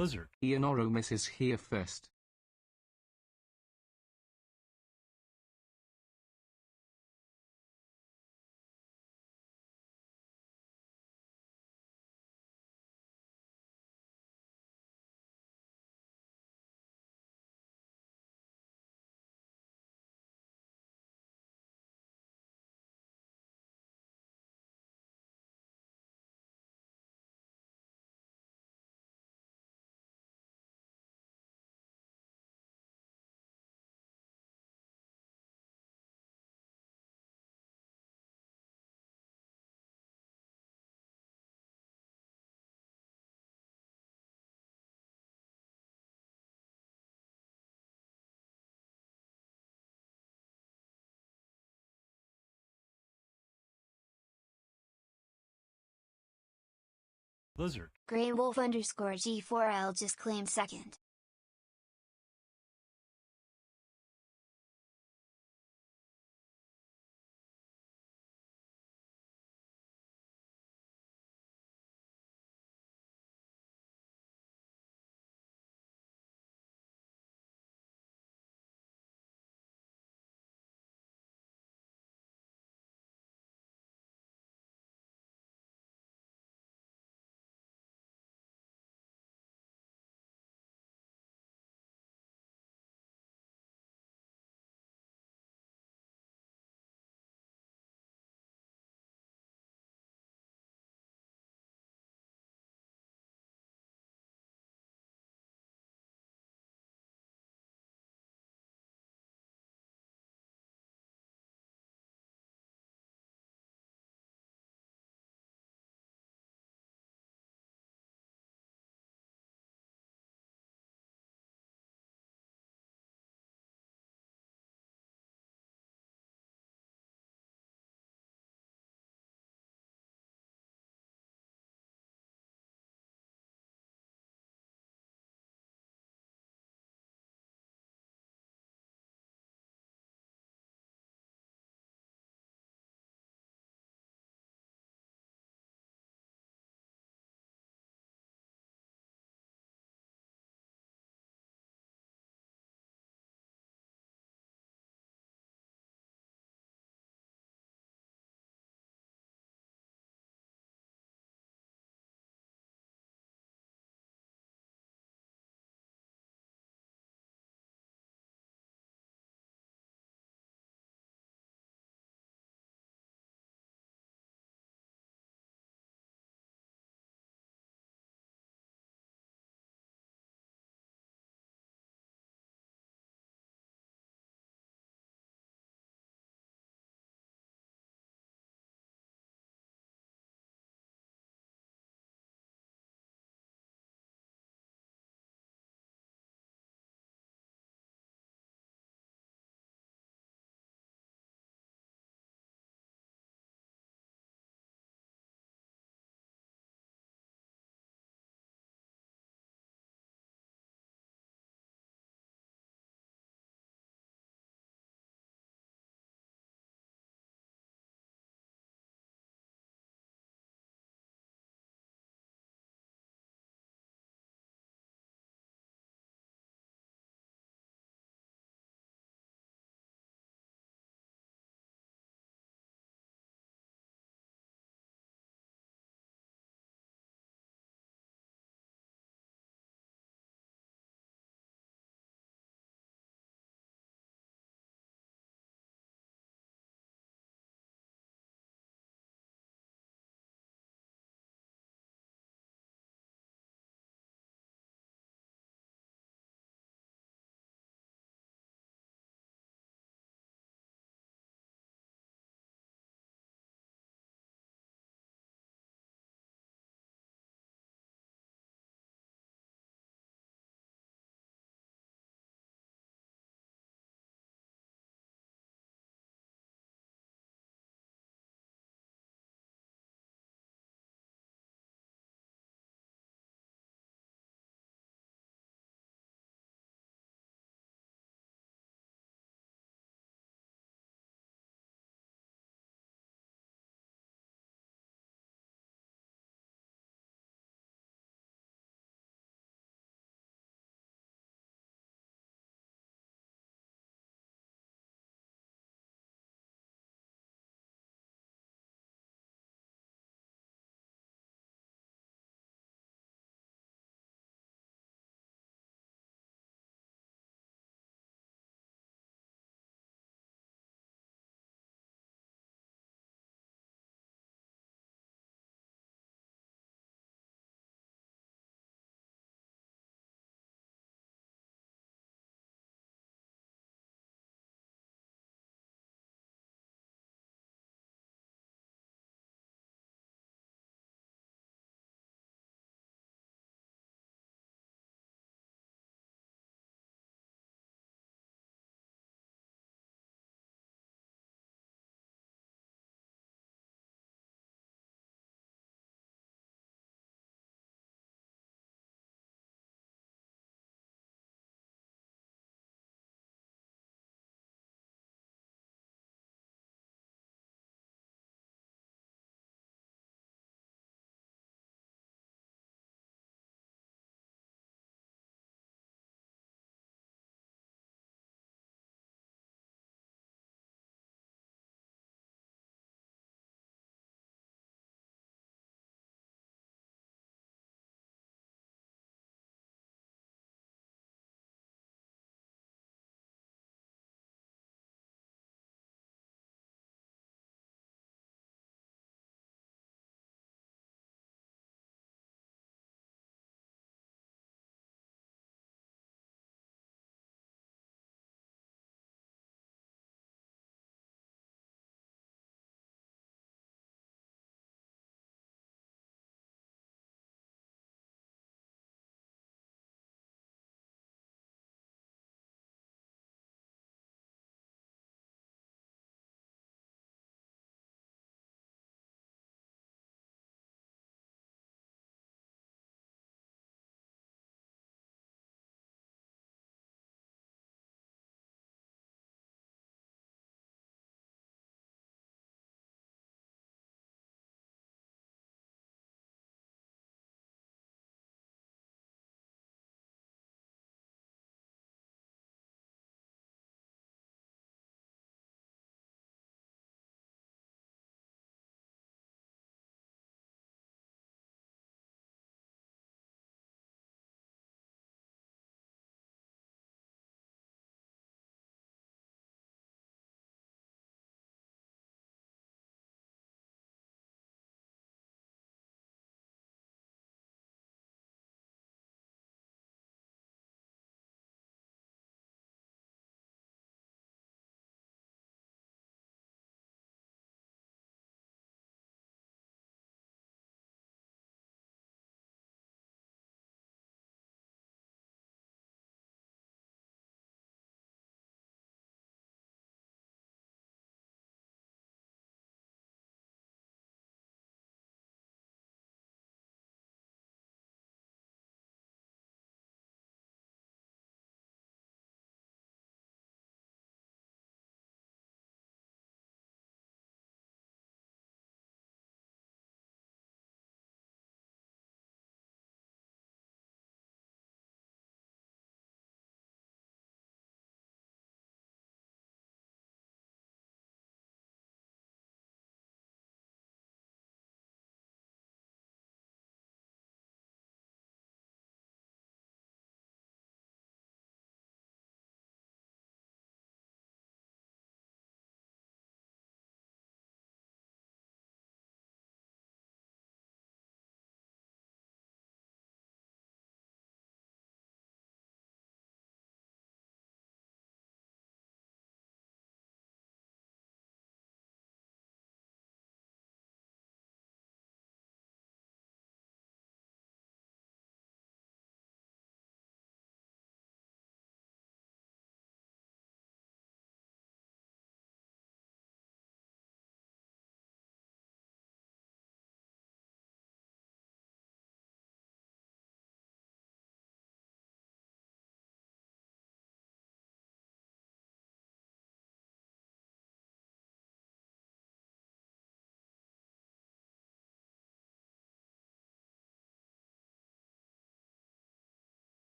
Blizzard. Enormous is here first. Blizzard. Grey Wolf _G4L just claimed second.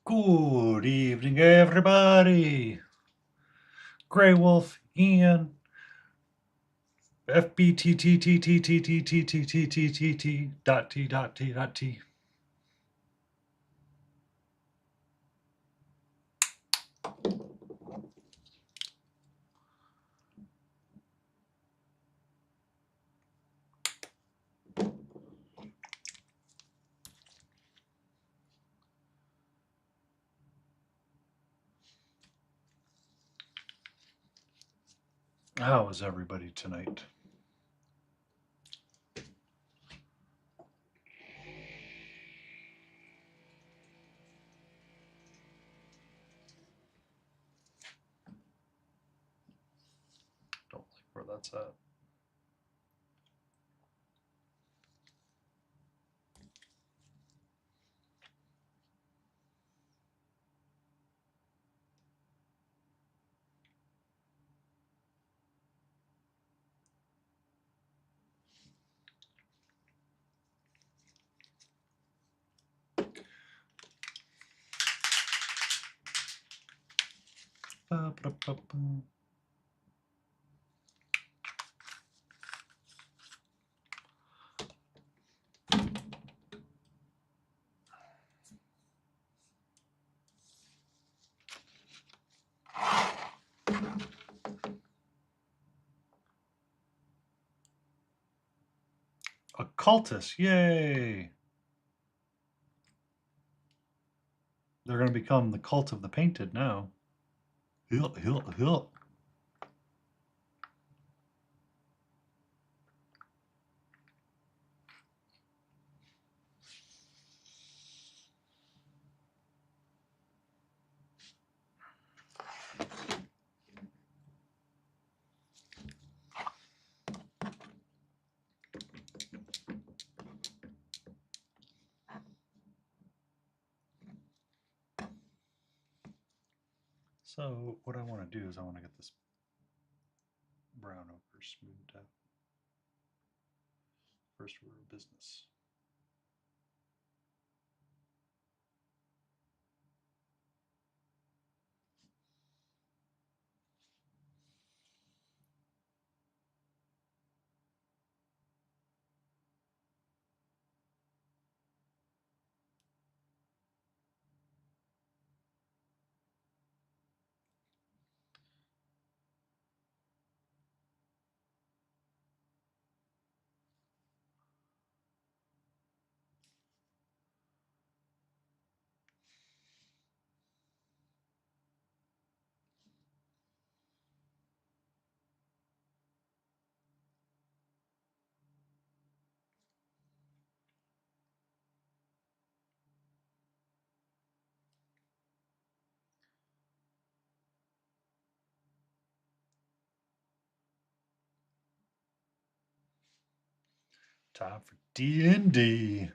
Good evening, everybody. Grey Wolf, Ian, FBTTTTTTTTTTT dot T dot T dot T. How is everybody tonight? Don't like where that's at. Ba-ba-ba-ba. A cultist, yay! They're going to become the cult of the painted now. Hill, hill, hill. So what I want to do is I want to get this brown ochre smoothed out. First order of business. Time for D&D.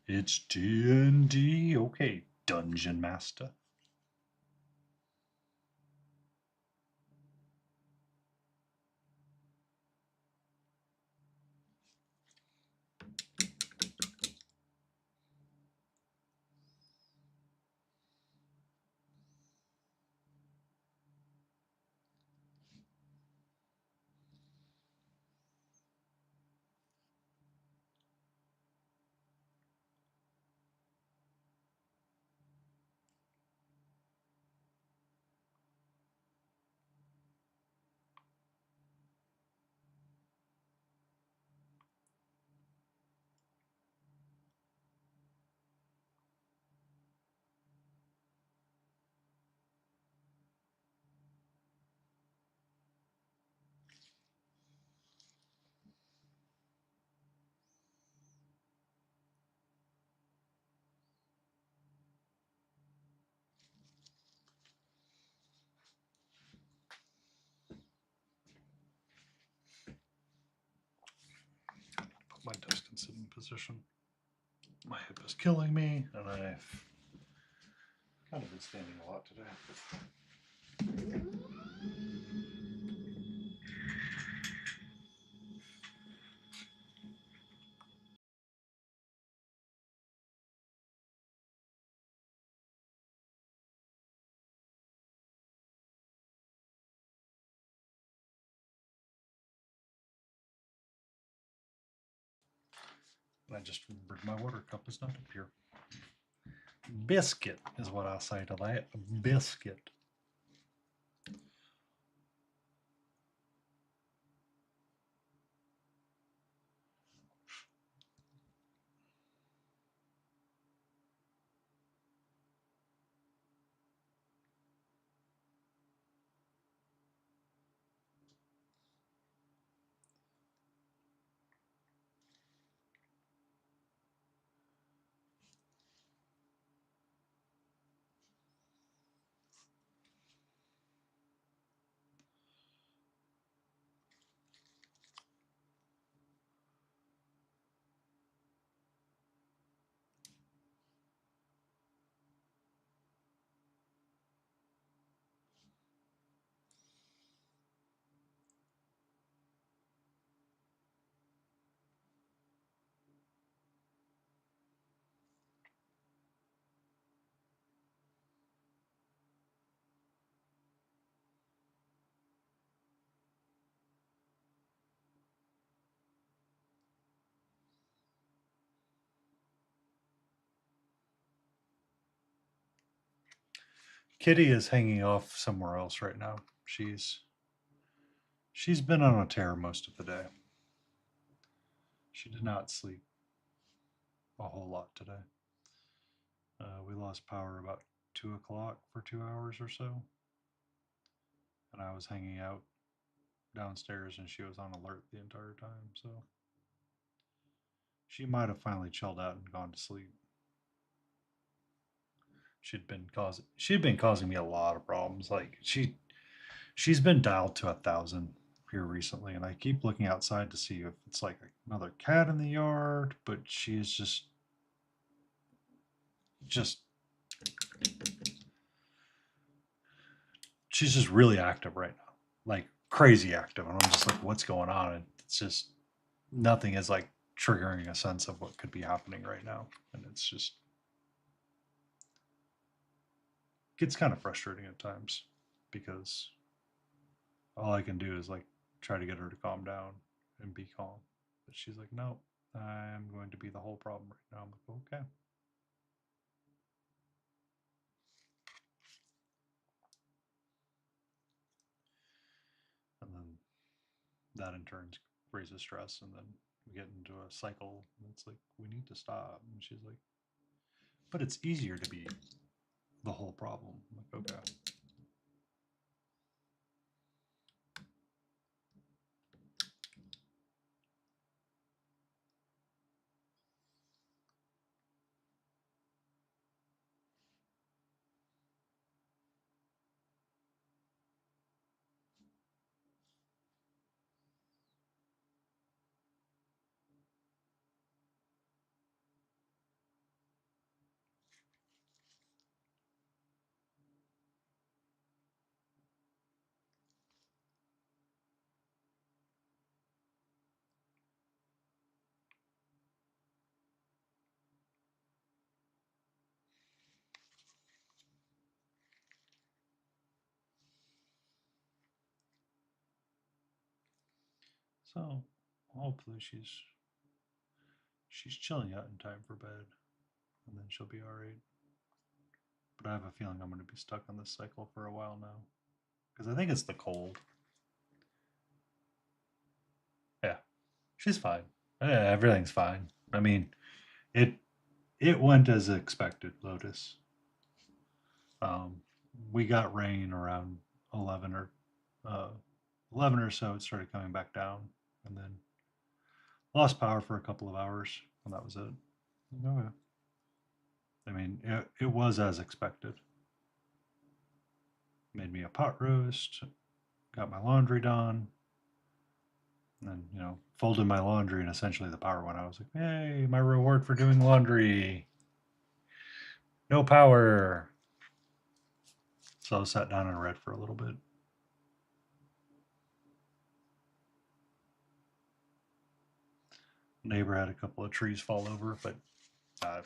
It's D&D. Okay, Dungeon Master. Put my desk in sitting position. My hip is killing me, and I've kind of been standing a lot today. I just remembered my water cup is not up here. Biscuit is what I say to that. Biscuit. Kitty is hanging off somewhere else right now. She's been on a tear most of the day. She did not sleep a whole lot today. We lost power about 2 o'clock for 2 hours or so, and I was hanging out downstairs, and she was on alert the entire time. So she might have finally chilled out and gone to sleep. She'd been causing me a lot of problems. Like she's been dialed to 1,000 here recently, and I keep looking outside to see if it's like another cat in the yard, but she is just she's just really active right now, like crazy active, and I'm just like, what's going on? And it's just nothing is like triggering a sense of what could be happening right now, and it's just gets kind of frustrating at times because all I can do is like try to get her to calm down and be calm. But she's like, no, I'm going to be the whole problem right now. I'm like, okay. And then that in turn raises stress. And then we get into a cycle. And it's like, we need to stop. And she's like, but it's easier to be the whole problem. I'm like, okay. So hopefully she's chilling out in time for bed, and then she'll be all right. But I have a feeling I'm going to be stuck on this cycle for a while now because I think it's the cold. Yeah, she's fine. Yeah, everything's fine. I mean, it it went as expected, Lotus. Um, we got rain around 11 or uh, 11 or so. It started coming back down, and then lost power for a couple of hours, and that was it. Okay. I mean, it was as expected. Made me a pot roast, got my laundry done, and then folded my laundry, and essentially the power went out. I was like, "Hey, my reward for doing laundry! No power." So I sat down and read for a little bit. Neighbor had a couple of trees fall over, but uh,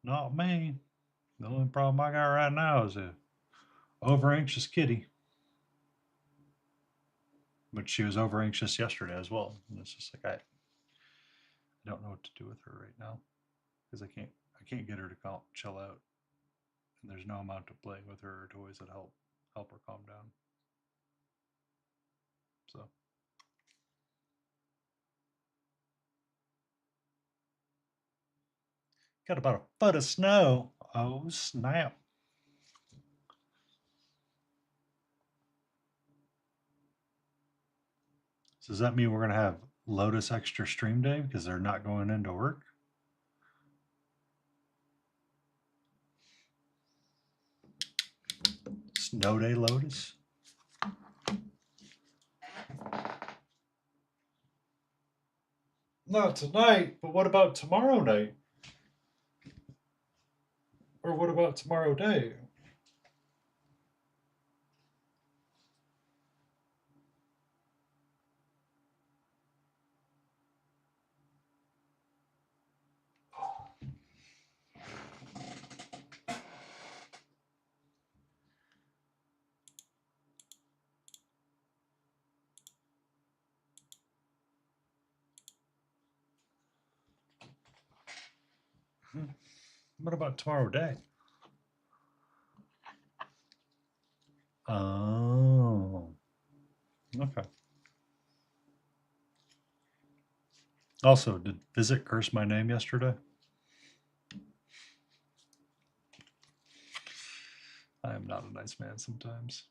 not me. The only problem I got right now is a over anxious kitty. But she was over anxious yesterday as well. And it's just like I don't know what to do with her right now because I can't get her to chill out, and there's no amount of playing with her or toys that help her calm down. So got about a foot of snow. Oh snap! So does that mean we're gonna have Lotus extra stream day because they're not going into work? Snow day Lotus? Not tonight, but what about tomorrow night? Or what about tomorrow day? What about tomorrow day? Oh. Okay. Also, did Visit curse my name yesterday? I am not a nice man sometimes.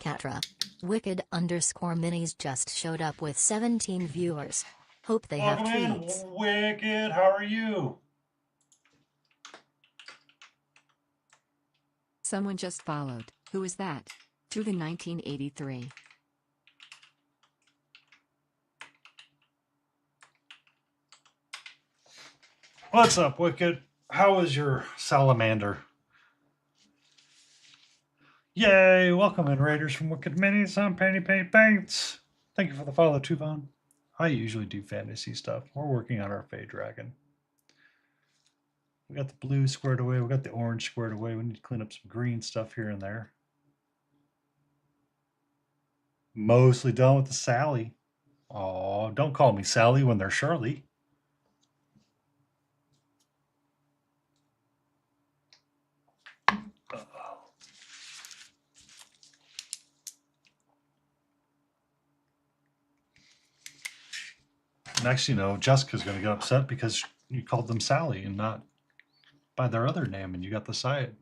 Catra. Wicked _ minis just showed up with 17 viewers. Hope they have Welcome treats. in, Wicked. How are you? Someone just followed. Who is that? To the 1983. What's up, Wicked? How is your salamander? Yay! Welcome in, Raiders from Wicked Minis. I'm Penny Paint Paints. Thank you for the follow, Tuvon. I usually do fantasy stuff. We're working on our Fey Dragon. We got the blue squared away. We got the orange squared away. We need to clean up some green stuff here and there. Mostly done with the Sally. Oh, don't call me Sally when they're Shirley. Next, you know, Jessica's going to get upset because you called them Sally and not by their other name, and you got the side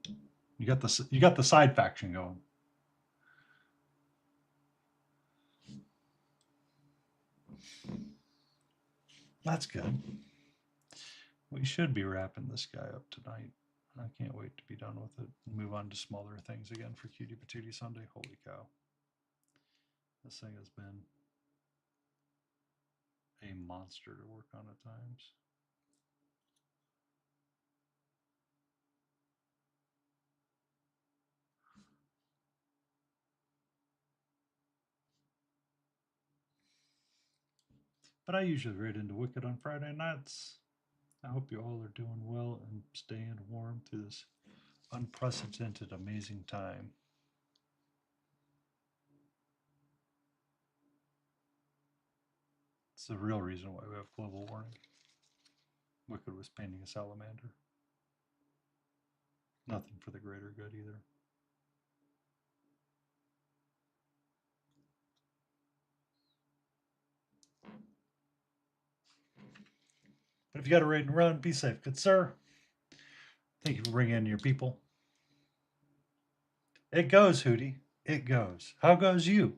side faction going. That's good. We should be wrapping this guy up tonight. I can't wait to be done with it and move on to smaller things again for Cutie Patootie Sunday. Holy cow. This thing has been a monster to work on at times. But I usually raid into Wicked on Friday nights. I hope you all are doing well and staying warm through this unprecedented, amazing time. It's the real reason why we have global warming. Wicked was painting a salamander. Nothing for the greater good either. But if you got to raid and run, be safe, good sir. Thank you for bringing in your people. It goes, Hootie. It goes. How goes you?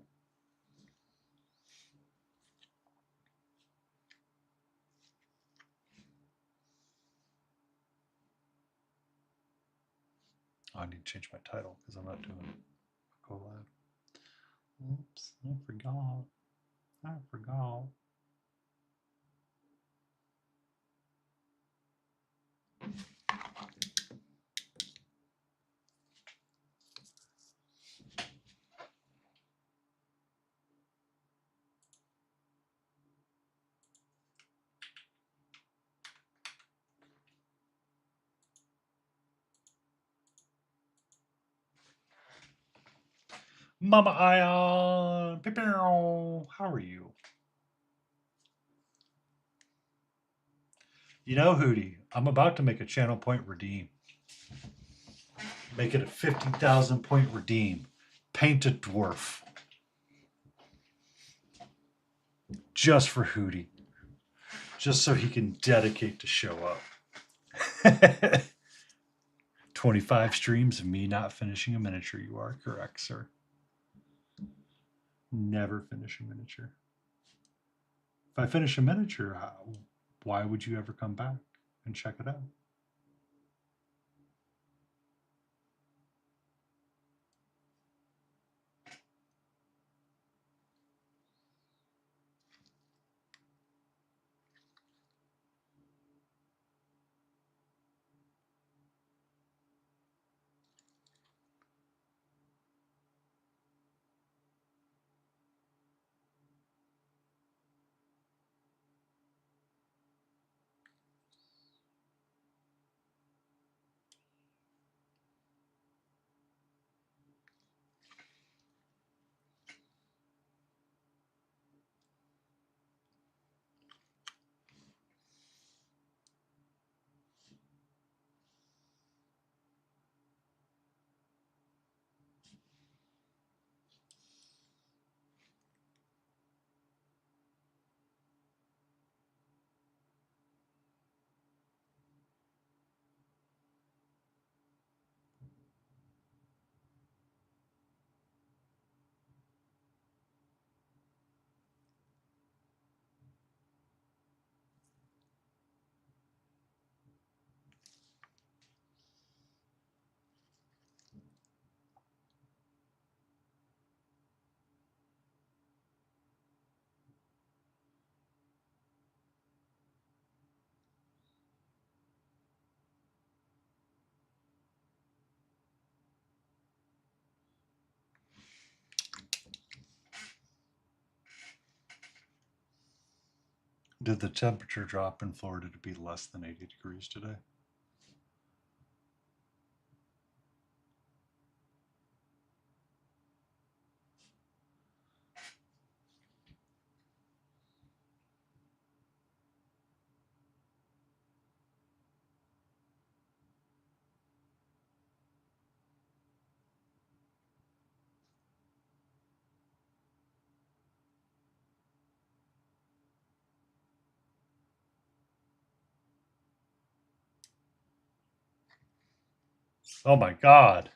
Oh, I need to change my title because I'm not doing a collab. Oops, I forgot. I forgot. Mama Ion. Pew-pew. How are you? You know, Hootie, I'm about to make a channel point redeem. Make it a 50,000 point redeem. Paint a dwarf. Just for Hootie. Just so he can dedicate to show up. 25 streams of me not finishing a miniature. You are correct, sir. Never finish a miniature. If I finish a miniature, why would you ever come back and check it out? Did the temperature drop in Florida to be less than 80 degrees today? Oh my God.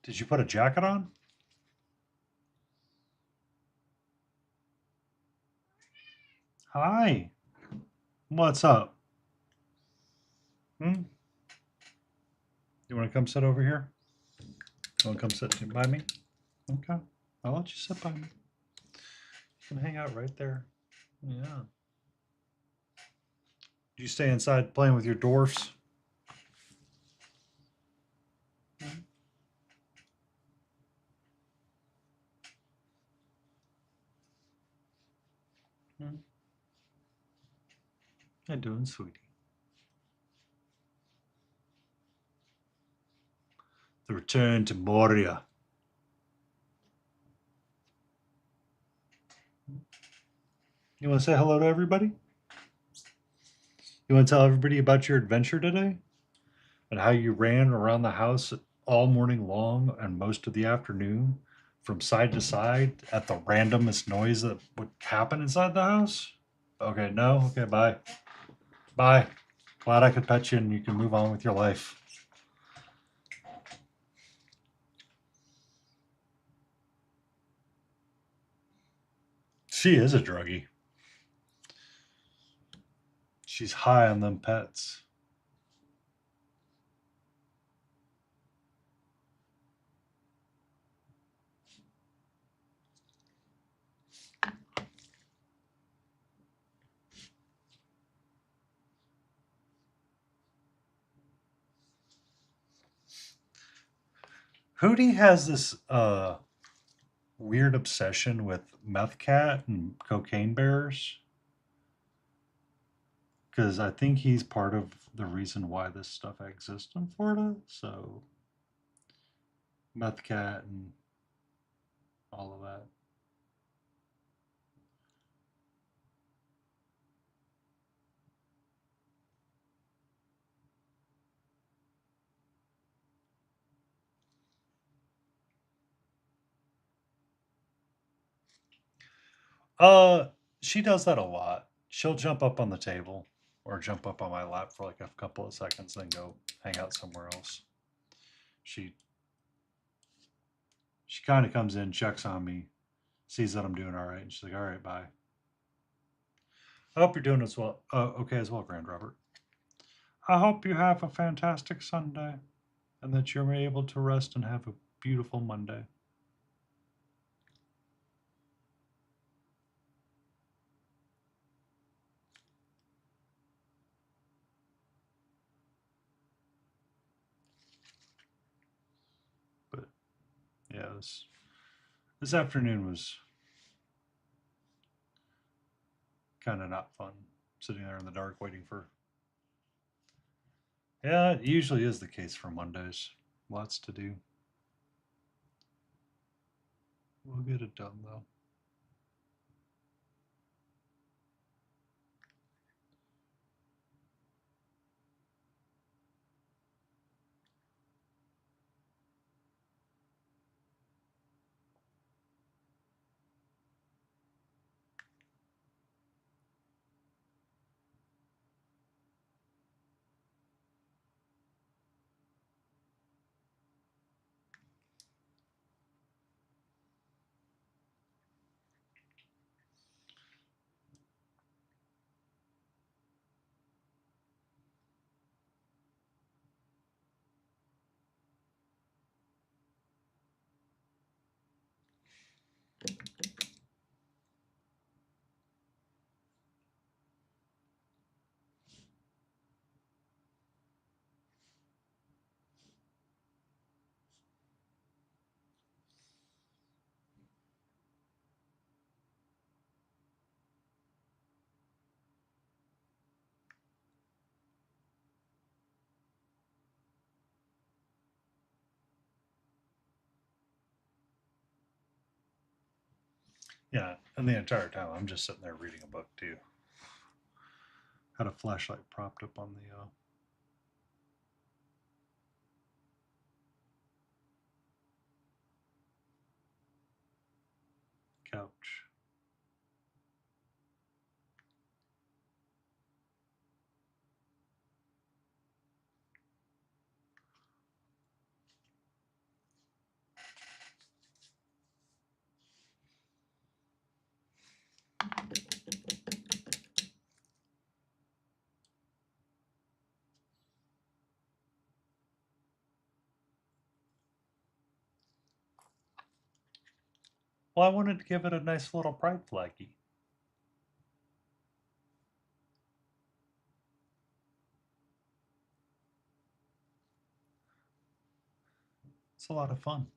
Did you put a jacket on? Hi. What's up? Hmm? You want to come sit over here? You want to come sit by me? Okay. I'll let you sit by me. You can hang out right there. Yeah. You stay inside playing with your dwarfs? Hmm? How you doing, sweetie? The return to Moria. You want to say hello to everybody? You want to tell everybody about your adventure today? And how you ran around the house all morning long and most of the afternoon from side to side at the randomest noise that would happen inside the house? Okay, no? Okay, bye. Bye. Glad I could pet you and you can move on with your life. She is a druggie. She's high on them pets. Hootie has this weird obsession with meth cat and cocaine bears. Because I think he's part of the reason why this stuff exists in Florida. So, meth cat and all of that. She does that a lot. She'll jump up on the table or jump up on my lap for like a couple of seconds, then go hang out somewhere else. She kind of comes in, checks on me, sees that I'm doing all right, and she's like, "All right, bye." I hope you're doing as well. Okay as well, Grand Robert. I hope you have a fantastic Sunday, and that you're able to rest and have a beautiful Monday. But yeah, this afternoon was kind of not fun, sitting there in the dark waiting for. Yeah, it usually is the case for Mondays. Lots to do. We'll get it done though. Yeah, and the entire time I'm just sitting there reading a book too. Had a flashlight propped up on the couch. Well, I wanted to give it a nice little pride flaggy. It's a lot of fun.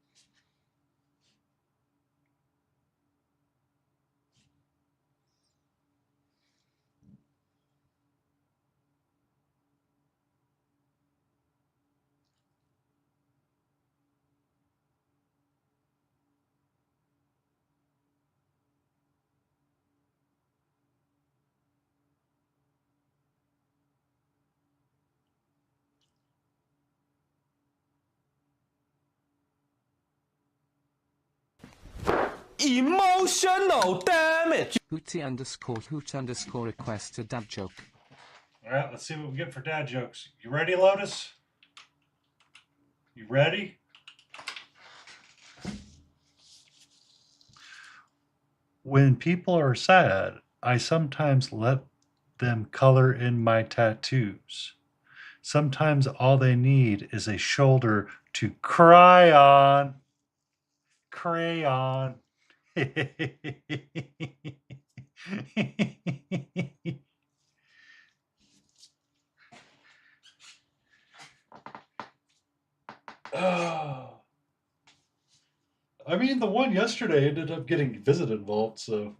Emotional damage. Cutie underscore hoot underscore request a dad joke. All right, let's see what we get for dad jokes. You ready, Lotus? You ready? When people are sad, I sometimes let them color in my tattoos. Sometimes all they need is a shoulder to cry on. Crayon. Oh. I mean, the one yesterday ended up getting visit involved, so.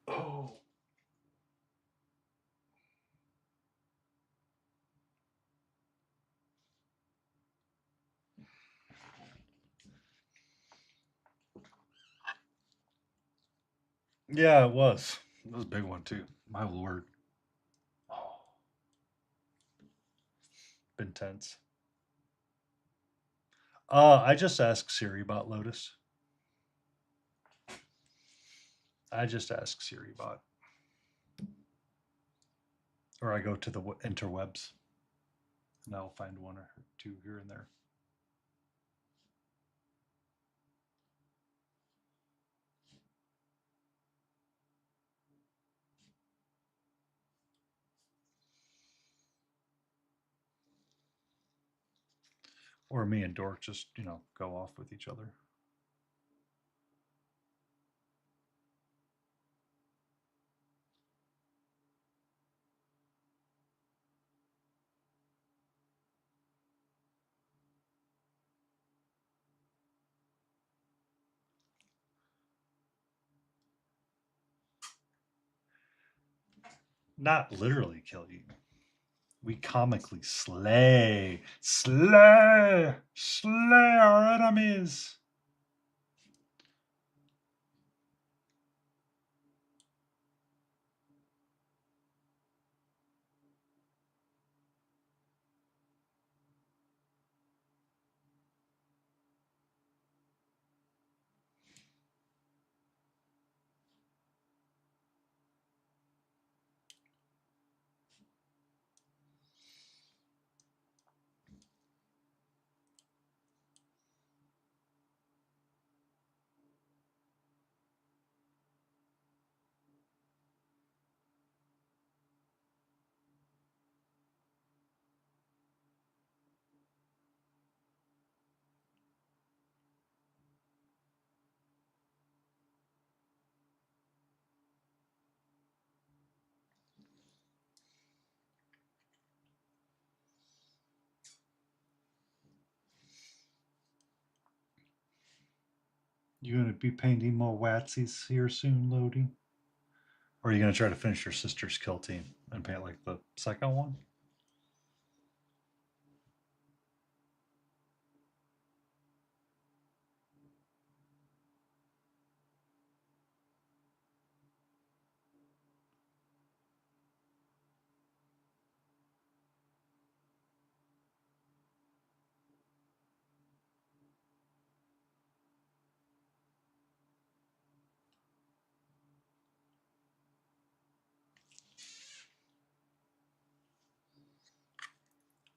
Oh. Yeah, it was. It was a big one too. My lord. Oh, been tense. I just asked Siri about Lotus. I just ask Siri bot, or I go to the interwebs, and I'll find one or two here and there. Or me and Dork just, go off with each other. Not literally kill you. We comically slay our enemies. You gonna be painting more Watsies here soon, Lodi? Or are you gonna try to finish your sister's kill team and paint like the second one?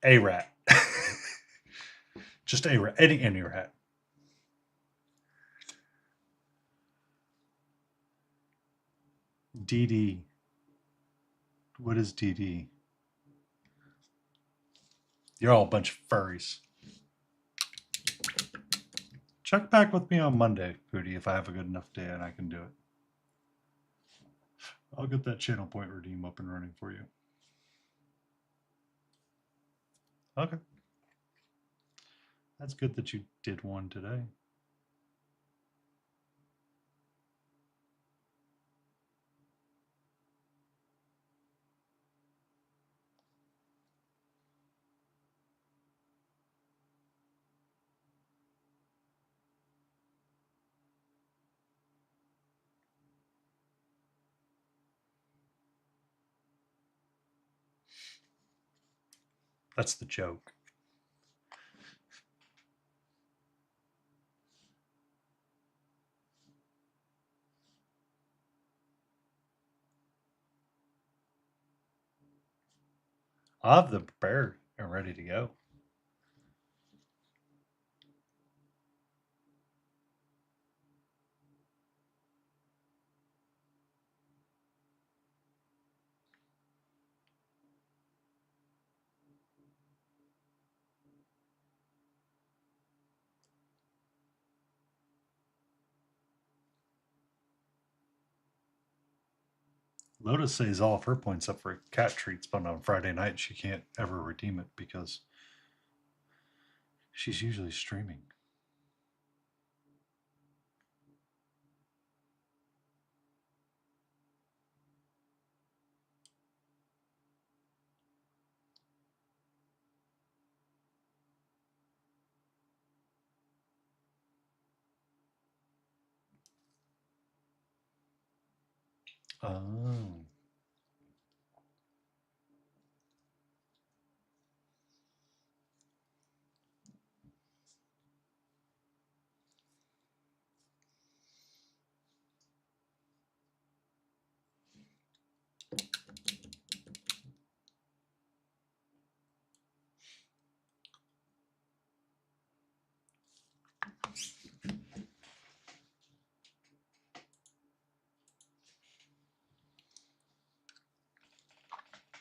A rat. Just a rat. Any rat. DD. What is DD? You're all a bunch of furries. Check back with me on Monday, Cutie, if I have a good enough day and I can do it. I'll get that channel point redeem up and running for you. Okay. That's good that you did one today. That's the joke. I'll have them prepared and ready to go. Lotus saves all of her points up for cat treats, but on Friday night she can't ever redeem it because she's usually streaming. Oh.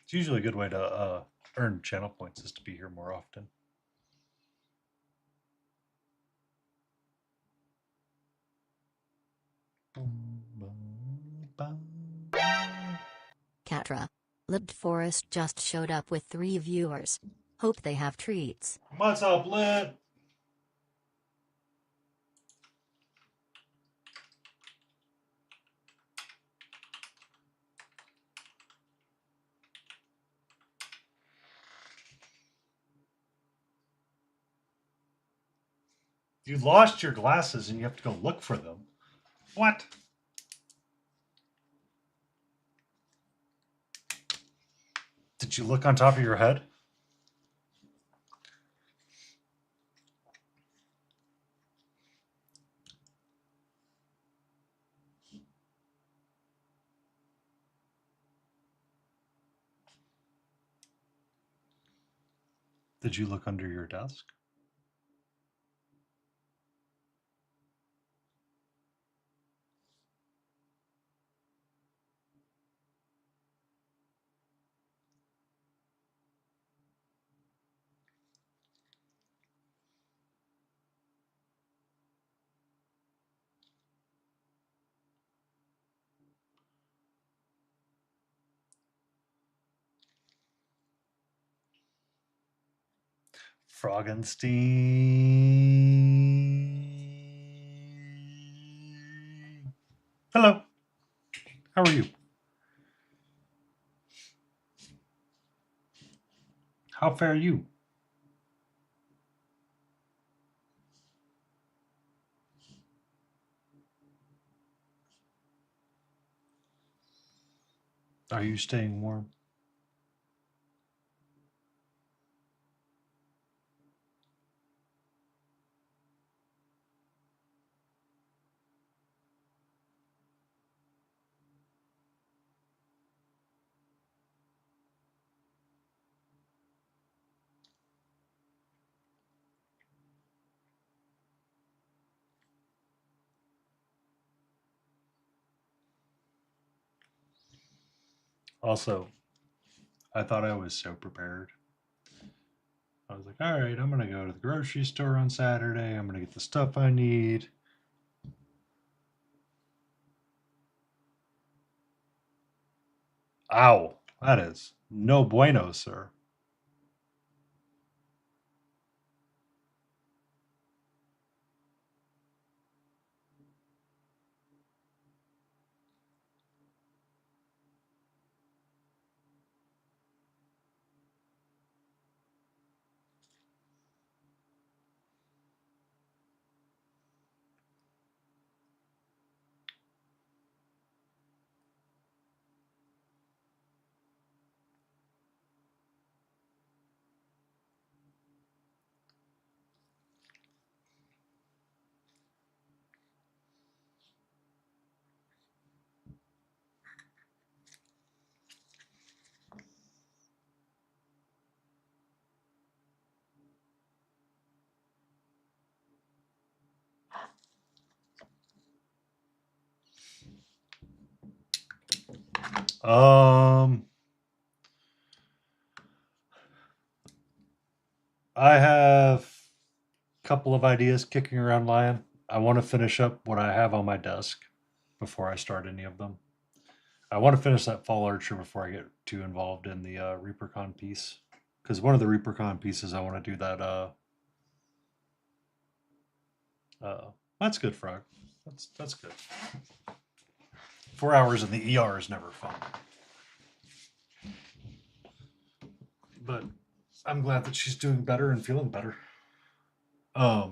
It's usually a good way to earn channel points is to be here more often. Catra. Lit Forest just showed up with 3 viewers. Hope they have treats. What's up, Lit? You lost your glasses and you have to go look for them. What? Did you look on top of your head? Did you look under your desk? Froggenstein. Hello. How are you? How fare you? Are you staying warm? Also, I thought I was so prepared. I was like, all right, I'm going to go to the grocery store on Saturday. I'm going to get the stuff I need. Ow. That is no bueno, sir. I have a couple of ideas kicking around Lion. I want to finish up what I have on my desk before I start any of them. I want to finish that Fall Archer before I get too involved in the ReaperCon piece. Because one of the ReaperCon pieces, I want to do that. That's good, Frog. That's good. 4 hours in the ER is never fun. But I'm glad that she's doing better and feeling better. I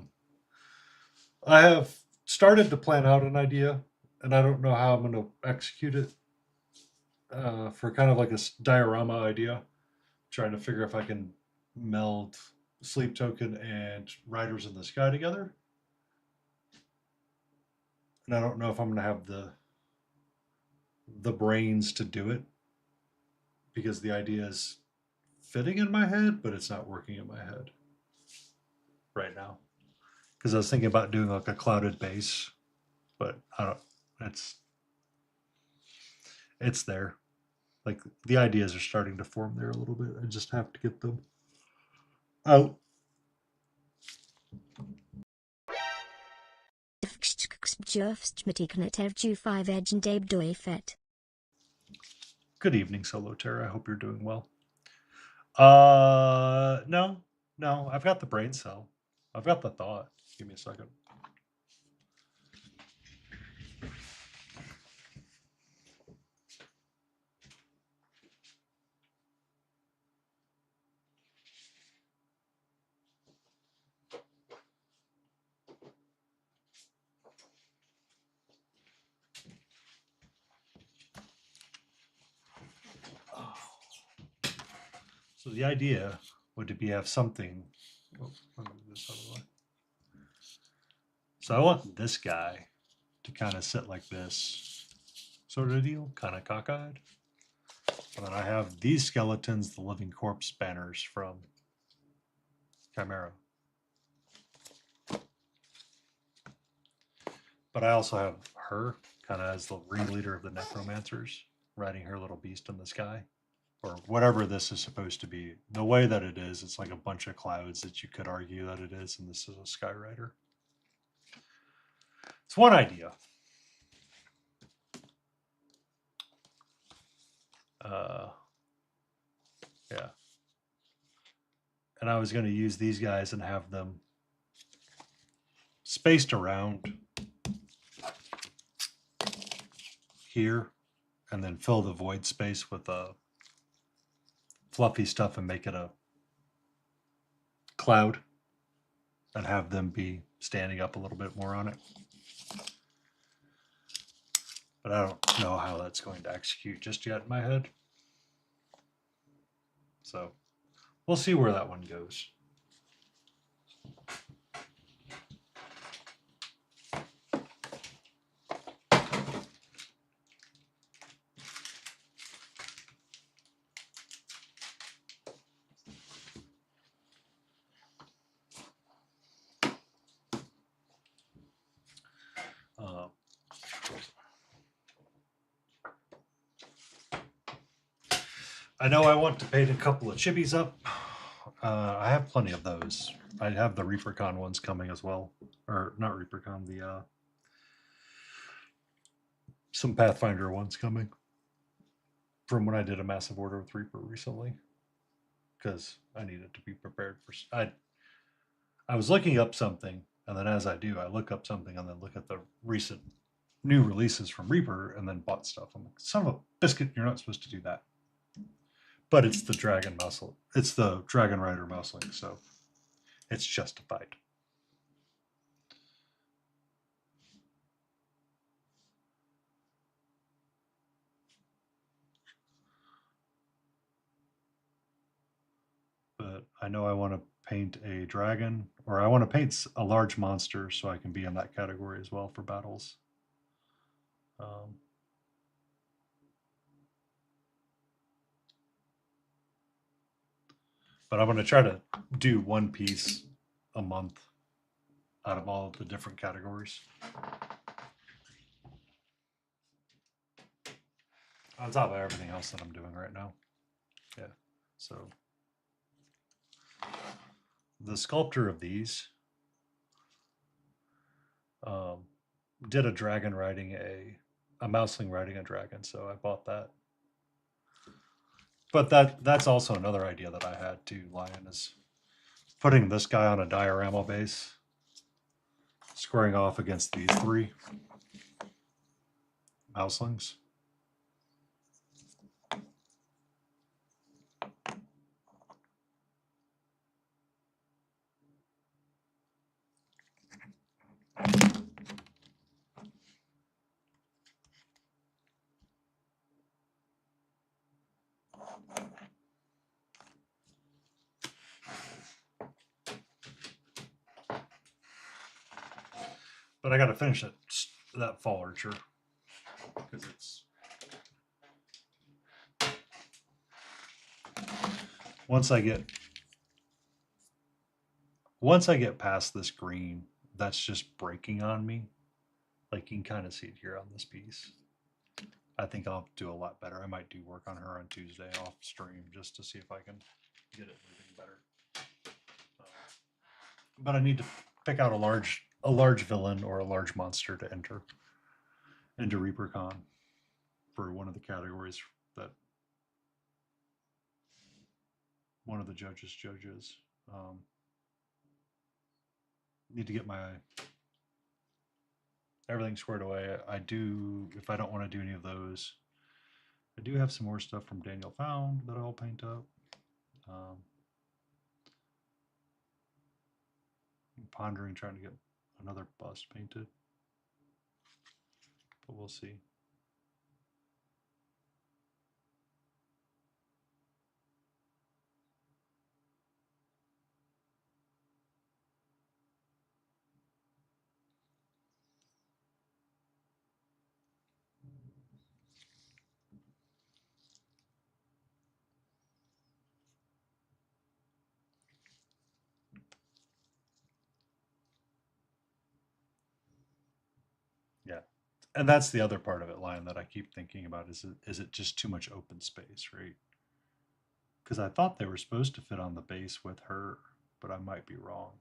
have started to plan out an idea, and I don't know how I'm going to execute it. for kind of like a diorama idea, trying to figure if I can meld Sleep Token and Riders in the Sky together. And I don't know if I'm going to have the brains to do it because the idea is fitting in my head, but it's not working in my head right now. Because I was thinking about doing like a clouded base, but I don't. It's there. Like the ideas are starting to form there a little bit. I just have to get them out. Good evening, Solo Terra. I hope you're doing well. No, no. I've got the brain cell. I've got the thought. Give me a second. So the idea would be have something. Oh, let me move this out of the way. So I want this guy to kind of sit like this, sort of deal, kind of cockeyed. And then I have these skeletons, the living corpse banners from Chimera. But I also have her kind of as the ringleader of the necromancers, riding her little beast in the sky, or whatever this is supposed to be. The way that it is, it's like a bunch of clouds that you could argue that it is, and this is a sky rider. It's one idea. Yeah. And I was going to use these guys and have them spaced around here and then fill the void space with fluffy stuff and make it a cloud and have them be standing up a little bit more on it. But I don't know how that's going to execute just yet in my head. So we'll see where that one goes. I know I want to paint a couple of chibis up. I have plenty of those. I have the ReaperCon ones coming as well. Or not ReaperCon, the some Pathfinder ones coming from when I did a massive order with Reaper recently. Because I needed to be prepared for... I was looking up something, and then as I do, I look up something and then look at the recent new releases from Reaper and then bought stuff. I'm like, son of a biscuit, you're not supposed to do that. But it's the Dragon Muscle. It's the Dragon Rider Muscling, so it's justified. But I know I want to paint a dragon, or I want to paint a large monster so I can be in that category as well for battles. But I'm going to try to do one piece a month out of all of the different categories. On top of everything else that I'm doing right now. Yeah. So the sculptor of these did a dragon riding a mouseling riding a dragon, so I bought that. But that's also another idea that I had too, Lion, is putting this guy on a diorama base, squaring off against these three mouselings. But I got to finish that fall archer because it's once I get past this green, that's just breaking on me. Like you can kind of see it here on this piece. I think I'll do a lot better. I might do work on her on Tuesday off stream just to see if I can get it moving better. But I need to pick out a large villain or a large monster to enter into ReaperCon for one of the categories that one of the judges judges. Need to get my everything squared away. I do, if I don't want to do any of those, I do have some more stuff from Daniel Found that I'll paint up. I'm pondering trying to get another bust painted, but we'll see. Yeah. And that's the other part of it, Lion, that I keep thinking about is it just too much open space, right? Because I thought they were supposed to fit on the base with her, but I might be wrong.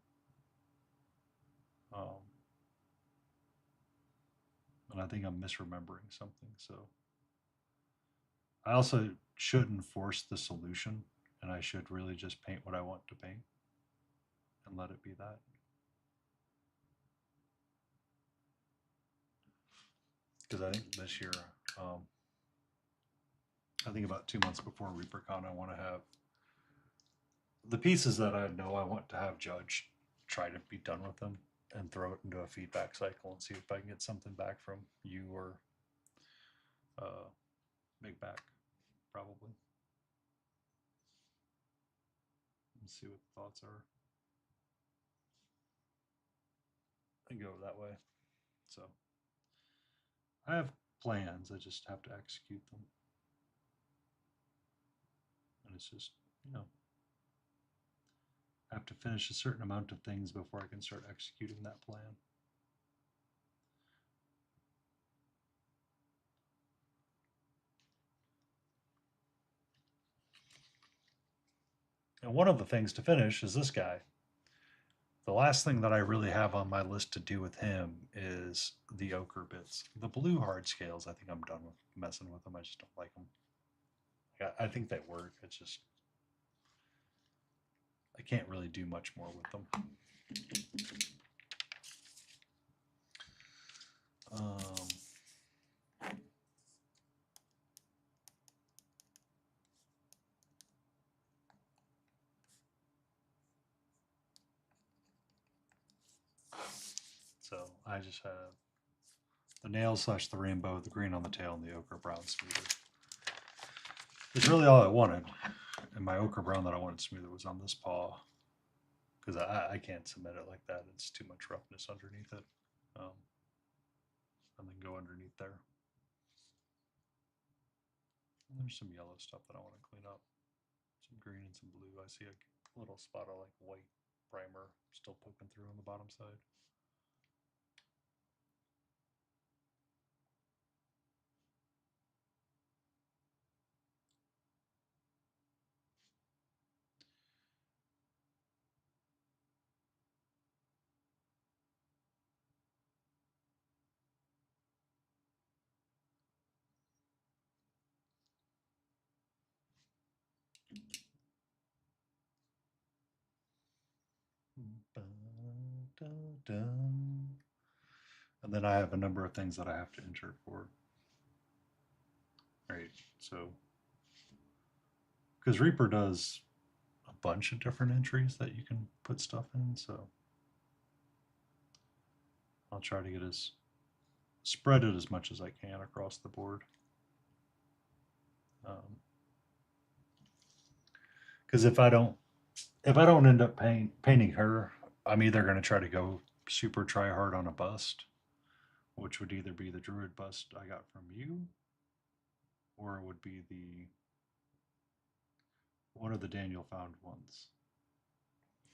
And I think I'm misremembering something. So I also shouldn't force the solution, and I should really just paint what I want to paint and let it be that. Because I think this year, I think about 2 months before ReaperCon, I want to have the pieces that I know I want to have judged, try to be done with them and throw it into a feedback cycle and see if I can get something back from you or Big Back, probably. And see what the thoughts are. And go that way. So I have plans, I just have to execute them. And it's just, I have to finish a certain amount of things before I can start executing that plan. And one of the things to finish is this guy. The last thing that I really have on my list to do with him is the ochre bits. The blue hard scales, I think I'm done with messing with them. I just don't like them. I think they work. It's just, I can't really do much more with them. So I just have the nails / the rainbow, the green on the tail, and the ochre brown smoother. It's really all I wanted. And my ochre brown that I wanted smoother was on this paw. Because I can't submit it like that. It's too much roughness underneath it. And then go underneath there. And there's some yellow stuff that I want to clean up. Some green and some blue. I see a little spot of like white primer still poking through on the bottom side. And then I have a number of things that I have to enter for. Right, so because Reaper does a bunch of different entries that you can put stuff in, so I'll try to get spread it as much as I can across the board. Because if I don't end up painting her, I'm either going to try to go super try hard on a bust, which would either be the druid bust I got from you, or it would be one of the Daniel found ones.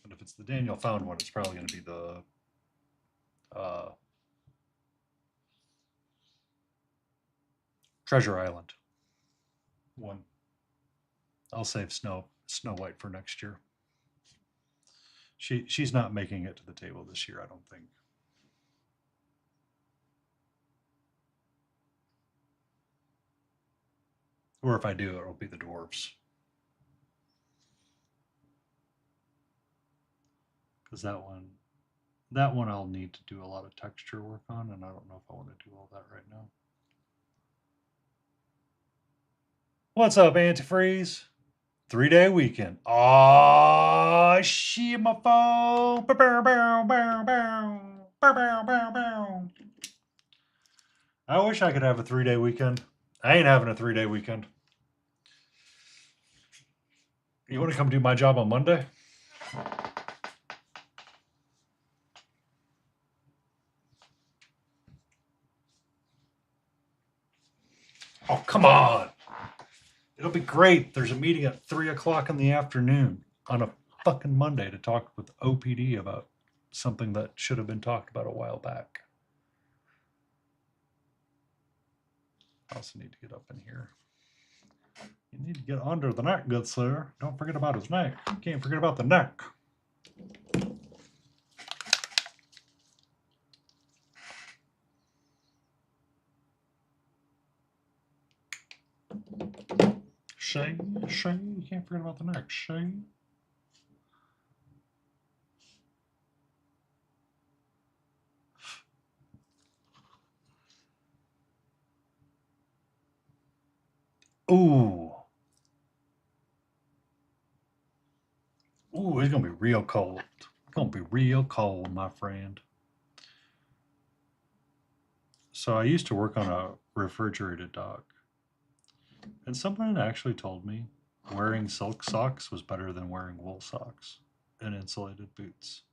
And if it's the Daniel found one, it's probably going to be the Treasure Island one. I'll save Snow White for next year. She's not making it to the table this year, I don't think. Or if I do, it'll be the dwarves. Because that one I'll need to do a lot of texture work on, and I don't know if I want to do all that right now. What's up, Antifreeze? 3-day weekend. Aw, shit, my phone. I wish I could have a 3-day weekend. I ain't having a 3-day weekend. You want to come do my job on Monday? Oh, come on. It'll be great. There's a meeting at 3 o'clock in the afternoon on a fucking Monday to talk with OPD about something that should have been talked about a while back. I also need to get up in here. You need to get under the neck, good sir. Don't forget about his neck. You can't forget about the neck. Shay, you can't forget about the neck. Shay. Ooh. Ooh, it's gonna be real cold. It's gonna be real cold, my friend. So I used to work on a refrigerated dock. And someone actually told me wearing silk socks was better than wearing wool socks and insulated boots.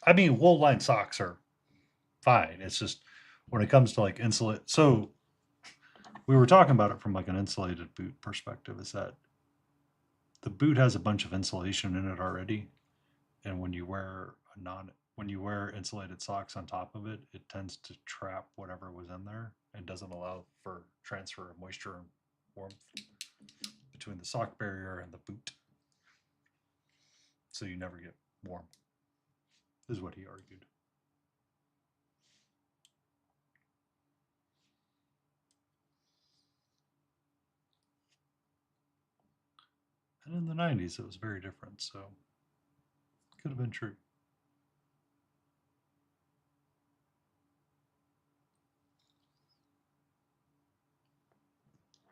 I mean, wool lined socks are fine. It's just when it comes to like insulate. So we were talking about it from like an insulated boot perspective, is that the boot has a bunch of insulation in it already, and when you wear insulated socks on top of it, it tends to trap whatever was in there and doesn't allow for transfer of moisture and warmth between the sock barrier and the boot. So you never get warm, is what he argued. And in the 90s, it was very different, so it could have been true.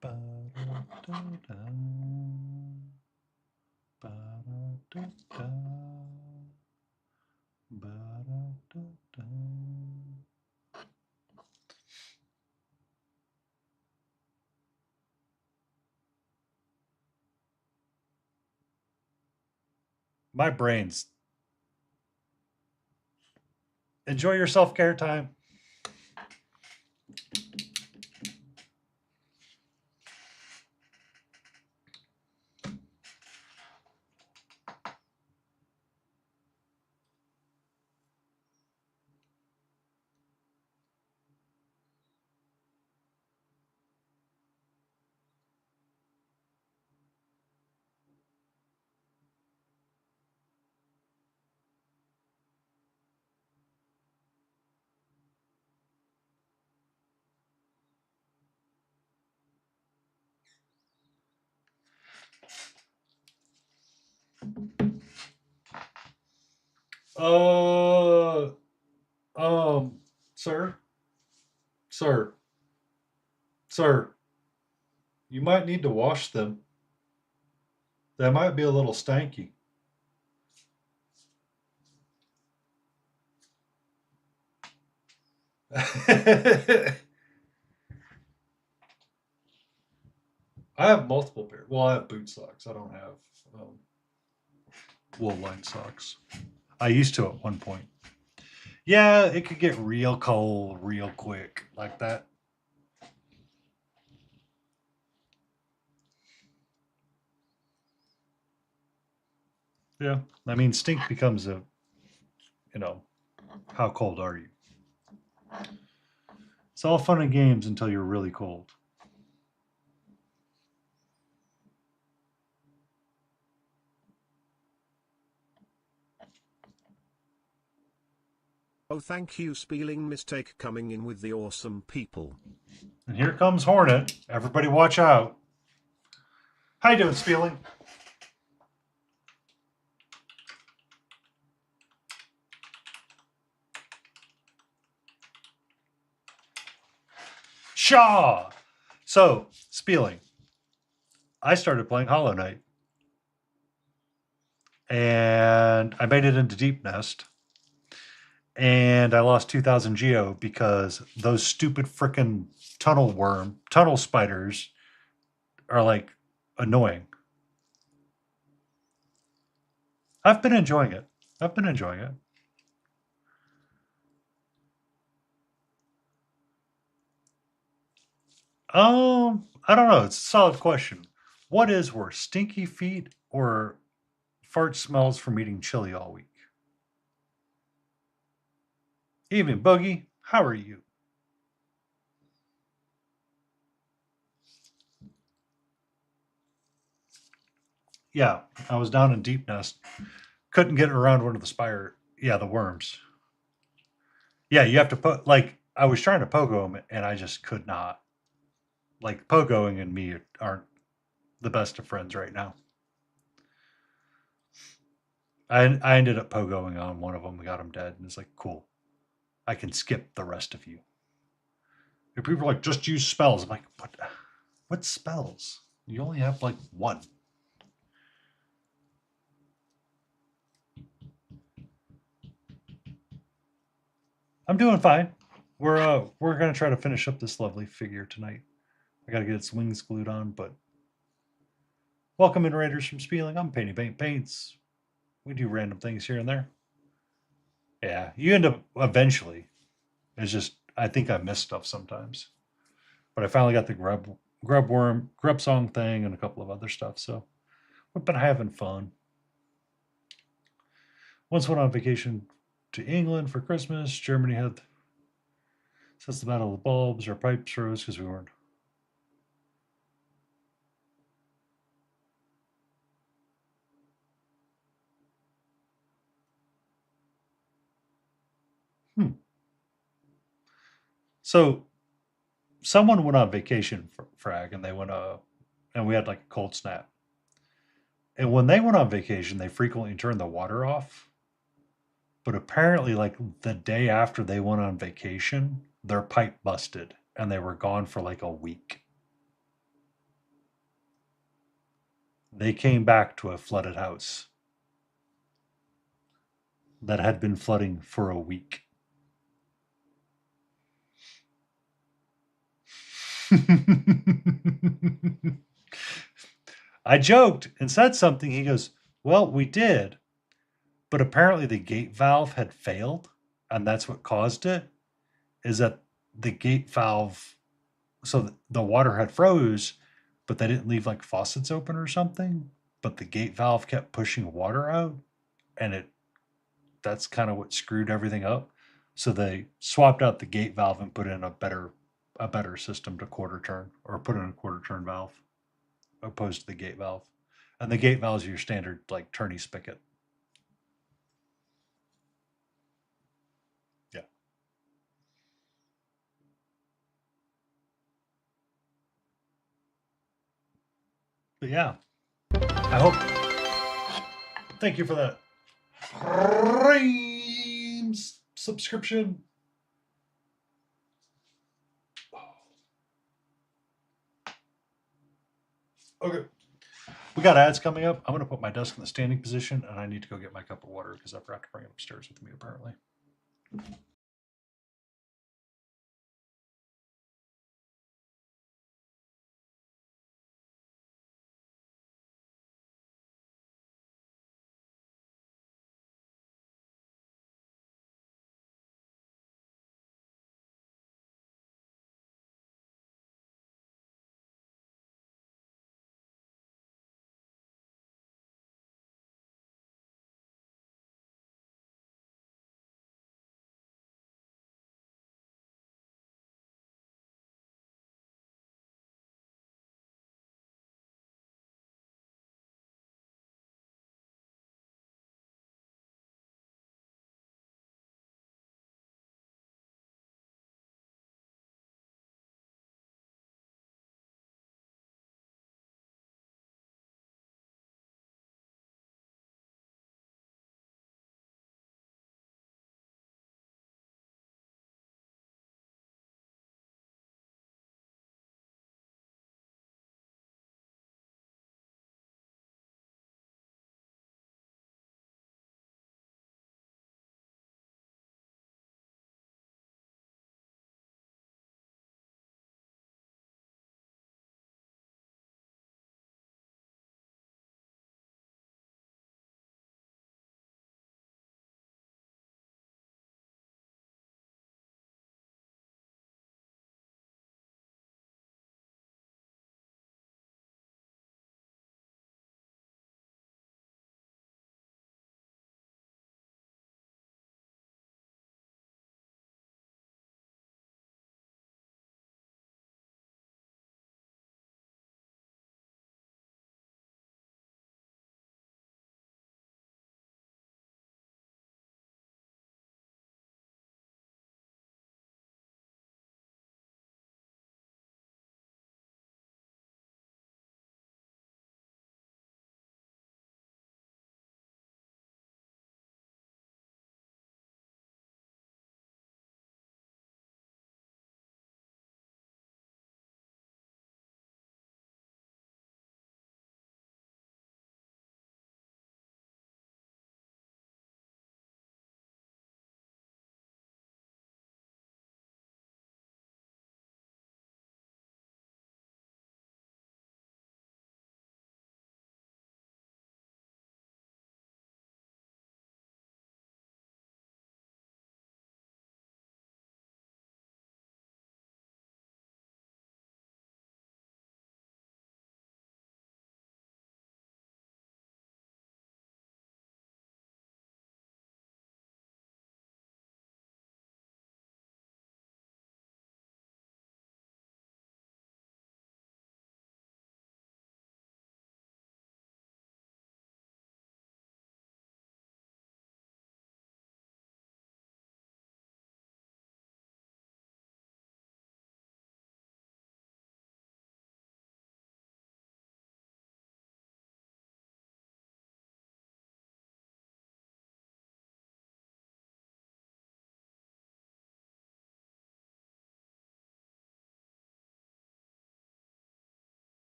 Ba-da-da-da. Ba-da-da-da. Ba-da-da-da. My brain's. Enjoy your self-care time. Uh, sir, sir, sir, you might need to wash them. They might be a little stanky. I have multiple pairs. Well, I have boot socks. I don't have wool lined socks. I used to at one point. Yeah, it could get real cold real quick like that. Yeah, I mean, stink becomes a, how cold are you? It's all fun and games until you're really cold. Oh, thank you, Spelling Mistake, coming in with the awesome people. And here comes Hornet. Everybody watch out. How you doing, Spieling? Shaw! So, Spieling. I started playing Hollow Knight. And I made it into Deep Nest. And I lost 2,000 Geo because those stupid frickin' tunnel spiders are like annoying. I've been enjoying it. I don't know. It's a solid question. What is worse, stinky feet or fart smells from eating chili all week? Evening, Boogie. How are you? Yeah, I was down in Deep Nest. Couldn't get around one of the spire. Yeah, the worms. Yeah, you have to put, like, I was trying to pogo them and I just could not. Like, pogoing and me aren't the best of friends right now. I ended up pogoing on one of them. We got him dead. And it's like, cool. I can skip the rest of you. And people are like, just use spells. I'm like, what spells? You only have like one. I'm doing fine. We're gonna try to finish up this lovely figure tonight. I gotta get its wings glued on, but welcome in, Raiders from Spieling. I'm Painty Paint Paints. We do random things here and there. Yeah, you end up eventually. It's just I think I miss stuff sometimes. But I finally got the grub song thing and a couple of other stuff, so we've been having fun. Once went on vacation to England for Christmas. Germany had, since the Battle of the Bulbs, our pipes froze because we weren't. So someone went on vacation for Frag, and they went and we had like a cold snap. And when they went on vacation, they frequently turned the water off. But apparently, like the day after they went on vacation, their pipe busted and they were gone for like a week. They came back to a flooded house that had been flooding for a week. I joked and said something. He goes, well, we did, but apparently the gate valve had failed, and that's what caused it. Is that the gate valve? So the water had froze, but they didn't leave like faucets open or something. But the gate valve kept pushing water out, and that's kind of what screwed everything up. So they swapped out the gate valve and put in a better system to quarter turn, or put in a quarter turn valve opposed to the gate valve. And the gate valve is your standard like turny spigot. Yeah. But yeah, I hope. Thank you for that Prime subscription. Okay. We got ads coming up. I'm going to put my desk in the standing position, and I need to go get my cup of water because I forgot to bring it upstairs with me, apparently.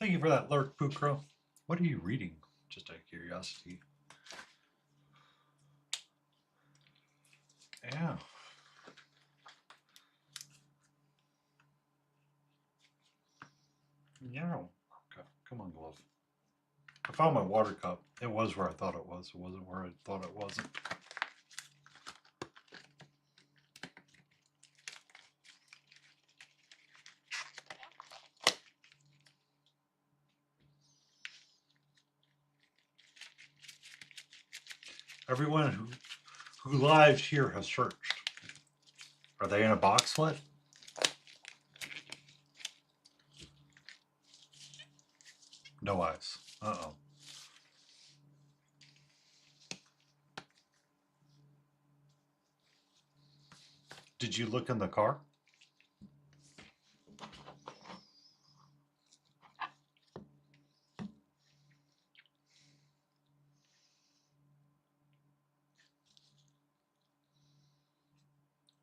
Thank you for that lurk, Pukro. What are you reading? Just out of curiosity. Yeah. Yeah. Okay. Come on, glove. I found my water cup. It was where I thought it was. It wasn't where I thought it wasn't. Everyone who lives here has searched. Are they in a box split? No eyes. Uh-oh. Did you look in the car?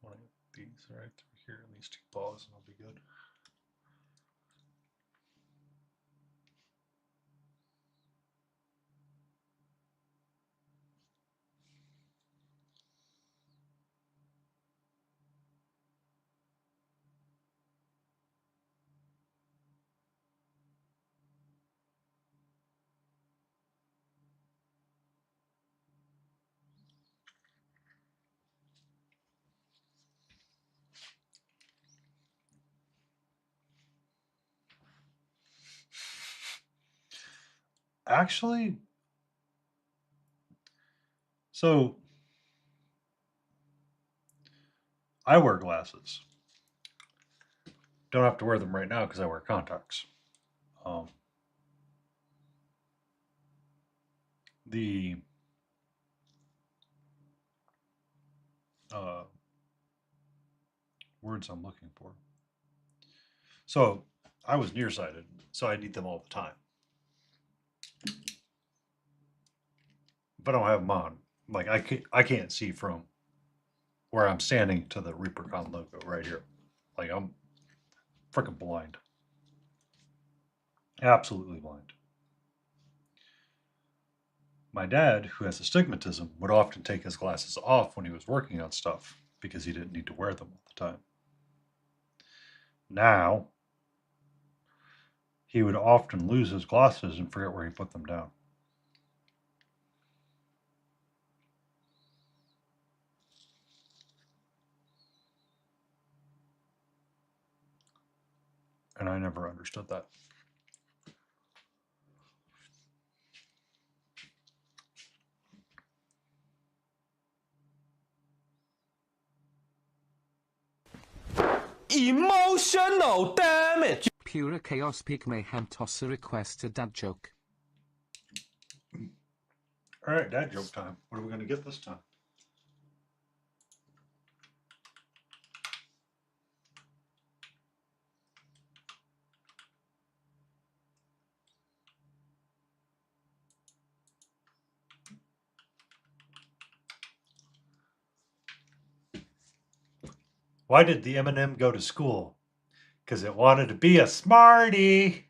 One of these right through here in these two balls and I'll be good. Actually, so I wear glasses. Don't have to wear them right now because I wear contacts. Um, the uh, words I'm looking for. So I was nearsighted, so I need them all the time. If I don't have them on, like I can't see from where I'm standing to the Reapercon logo right here. Like I'm freaking blind. Absolutely blind. My dad, who has astigmatism, would often take his glasses off when he was working on stuff because he didn't need to wear them all the time. Now, he would often lose his glasses and forget where he put them down. And I never understood that. Emotional damage. Pure Chaos Peak Mayhem toss a request to dad joke. All right, dad joke time. What are we going to get this time? Why did the M&M go to school? Because it wanted to be a smarty.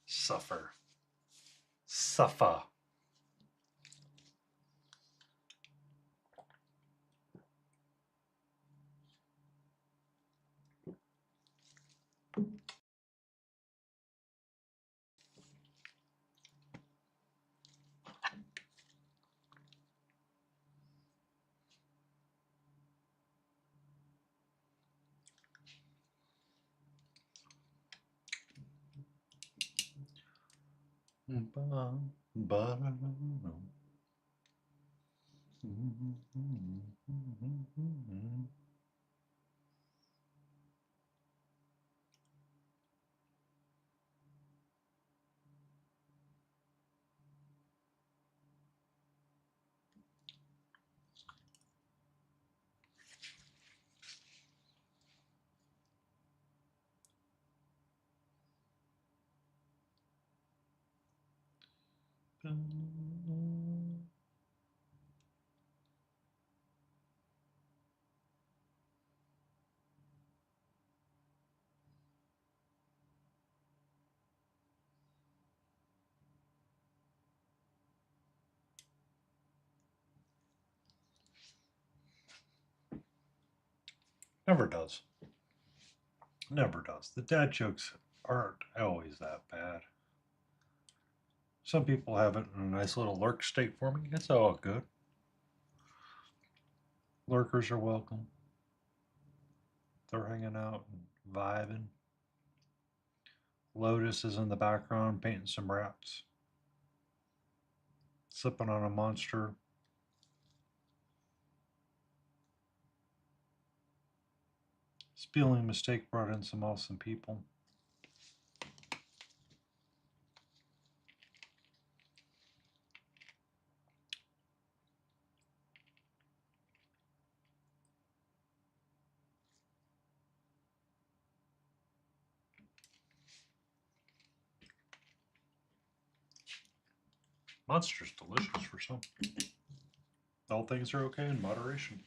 Suffer. Suffer. Never does. Never does. The dad jokes aren't always that bad. Some people have it in a nice little lurk state for me. It's all good. Lurkers are welcome. They're hanging out and vibing. Lotus is in the background painting some rats. Sipping on a monster. Spelling mistake brought in some awesome people. Monster's delicious for some. All things are okay in moderation.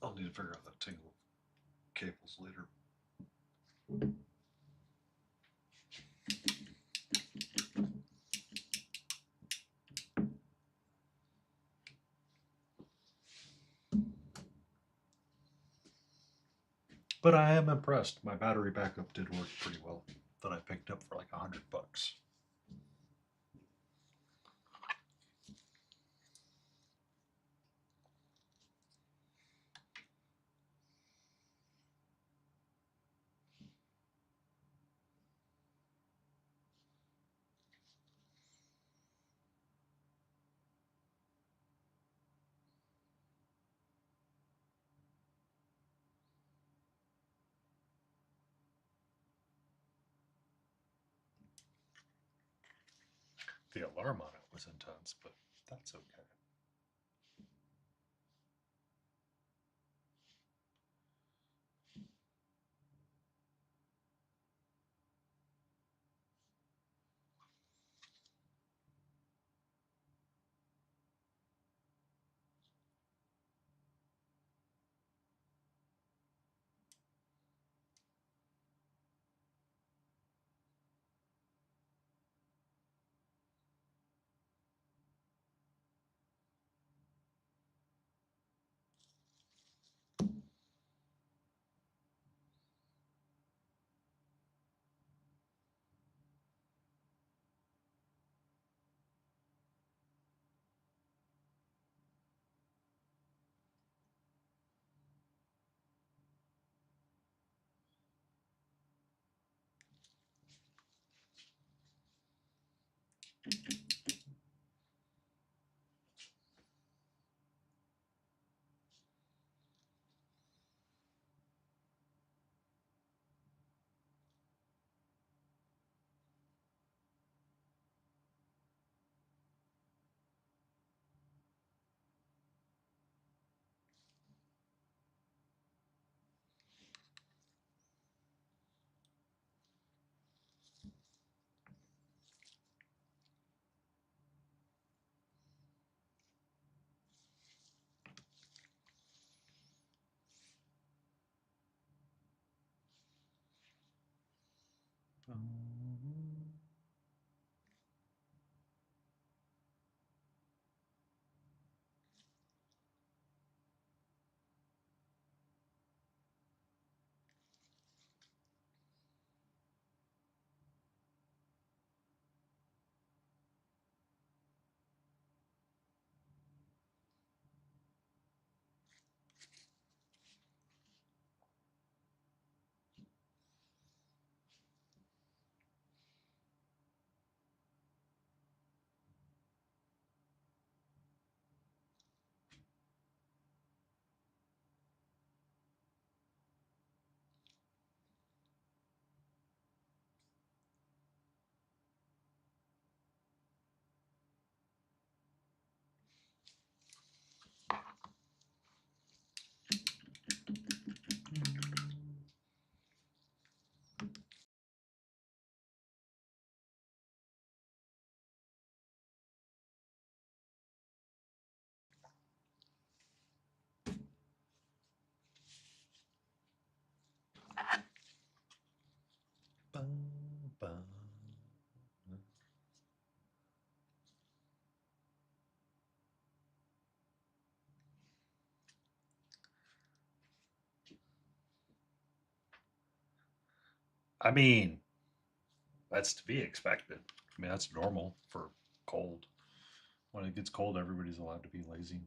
I'll need to figure out that tingle cables later. But I am impressed. My battery backup did work pretty well. That I picked up for like $100. The alarm on it was intense, but that's okay. I mean, that's to be expected. I mean, that's normal for cold. When it gets cold, everybody's allowed to be lazy.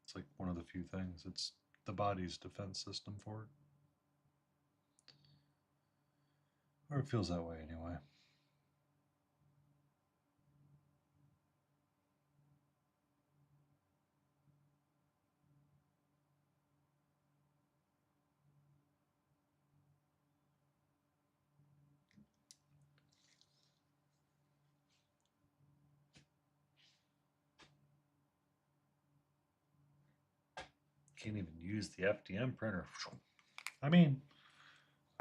It's like one of the few things. It's the body's defense system for it. Or it feels that way anyway. Can't even use the FDM printer. I mean,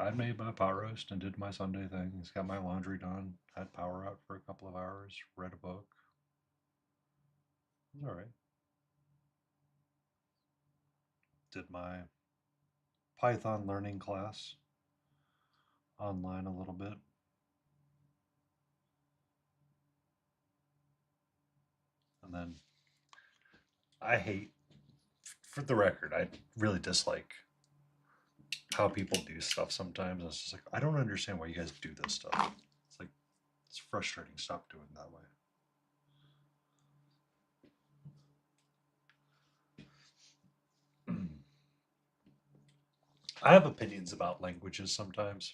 I made my pot roast and did my Sunday things, got my laundry done, had power out for a couple of hours, read a book. It was all right. Did my Python learning class online a little bit. And then I hate, for the record, I really dislike how people do stuff sometimes. It's just like, I don't understand why you guys do this stuff. It's like, it's frustrating. Stop doing that way. I have opinions about languages sometimes,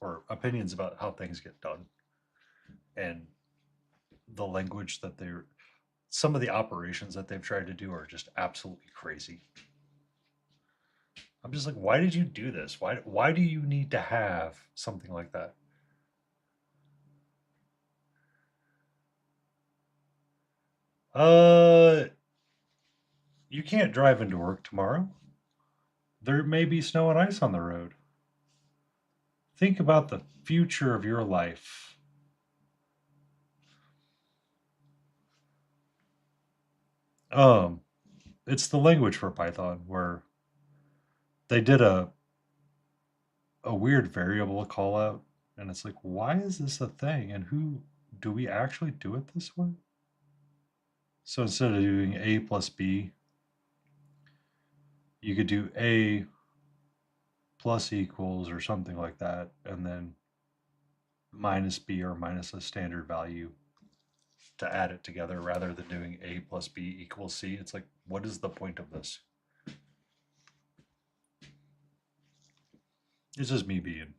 or opinions about how things get done, and the language that they're, some of the operations that they've tried to do are just absolutely crazy. I'm just like, why did you do this? Why do you need to have something like that? Uh, you can't drive into work tomorrow. There may be snow and ice on the road. Think about the future of your life. Um, it's the language for Python where they did a weird variable call out, and it's like, why is this a thing? And who do we actually do it this way? So instead of doing a plus b, you could do a plus equals or something like that, and then minus b or minus a standard value to add it together rather than doing a plus b equals c. It's like, what is the point of this? It's just me being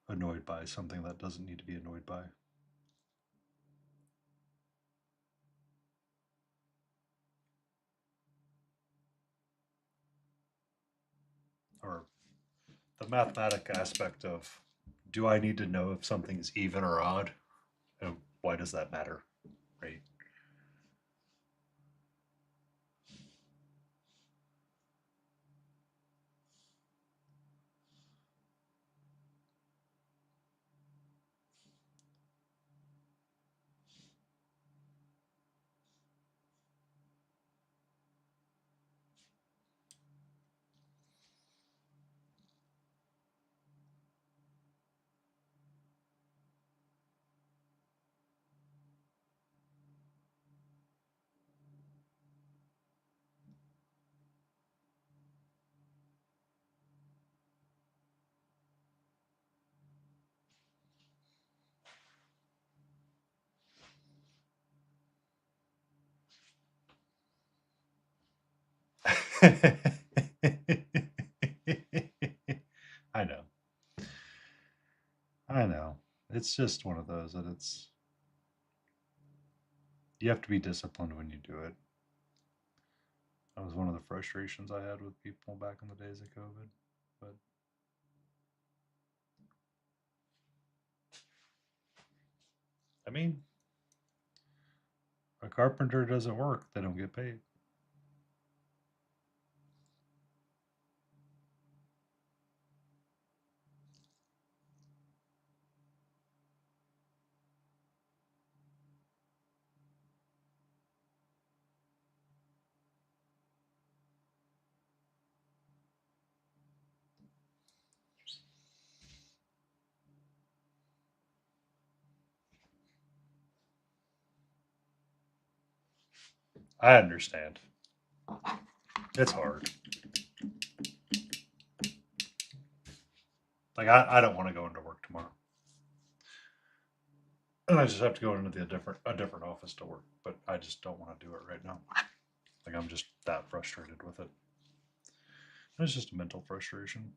annoyed by something that doesn't need to be annoyed by. Or the mathematic aspect of, do I need to know if something's even or odd? And why does that matter? Right? I know. I know. It's just one of those that it's you have to be disciplined when you do it. That was one of the frustrations I had with people back in the days of COVID. But I mean, a carpenter doesn't work, they don't get paid. I understand. It's hard. Like I don't want to go into work tomorrow. And I just have to go into a different office to work, but I just don't want to do it right now. Like I'm just that frustrated with it. It's just a mental frustration.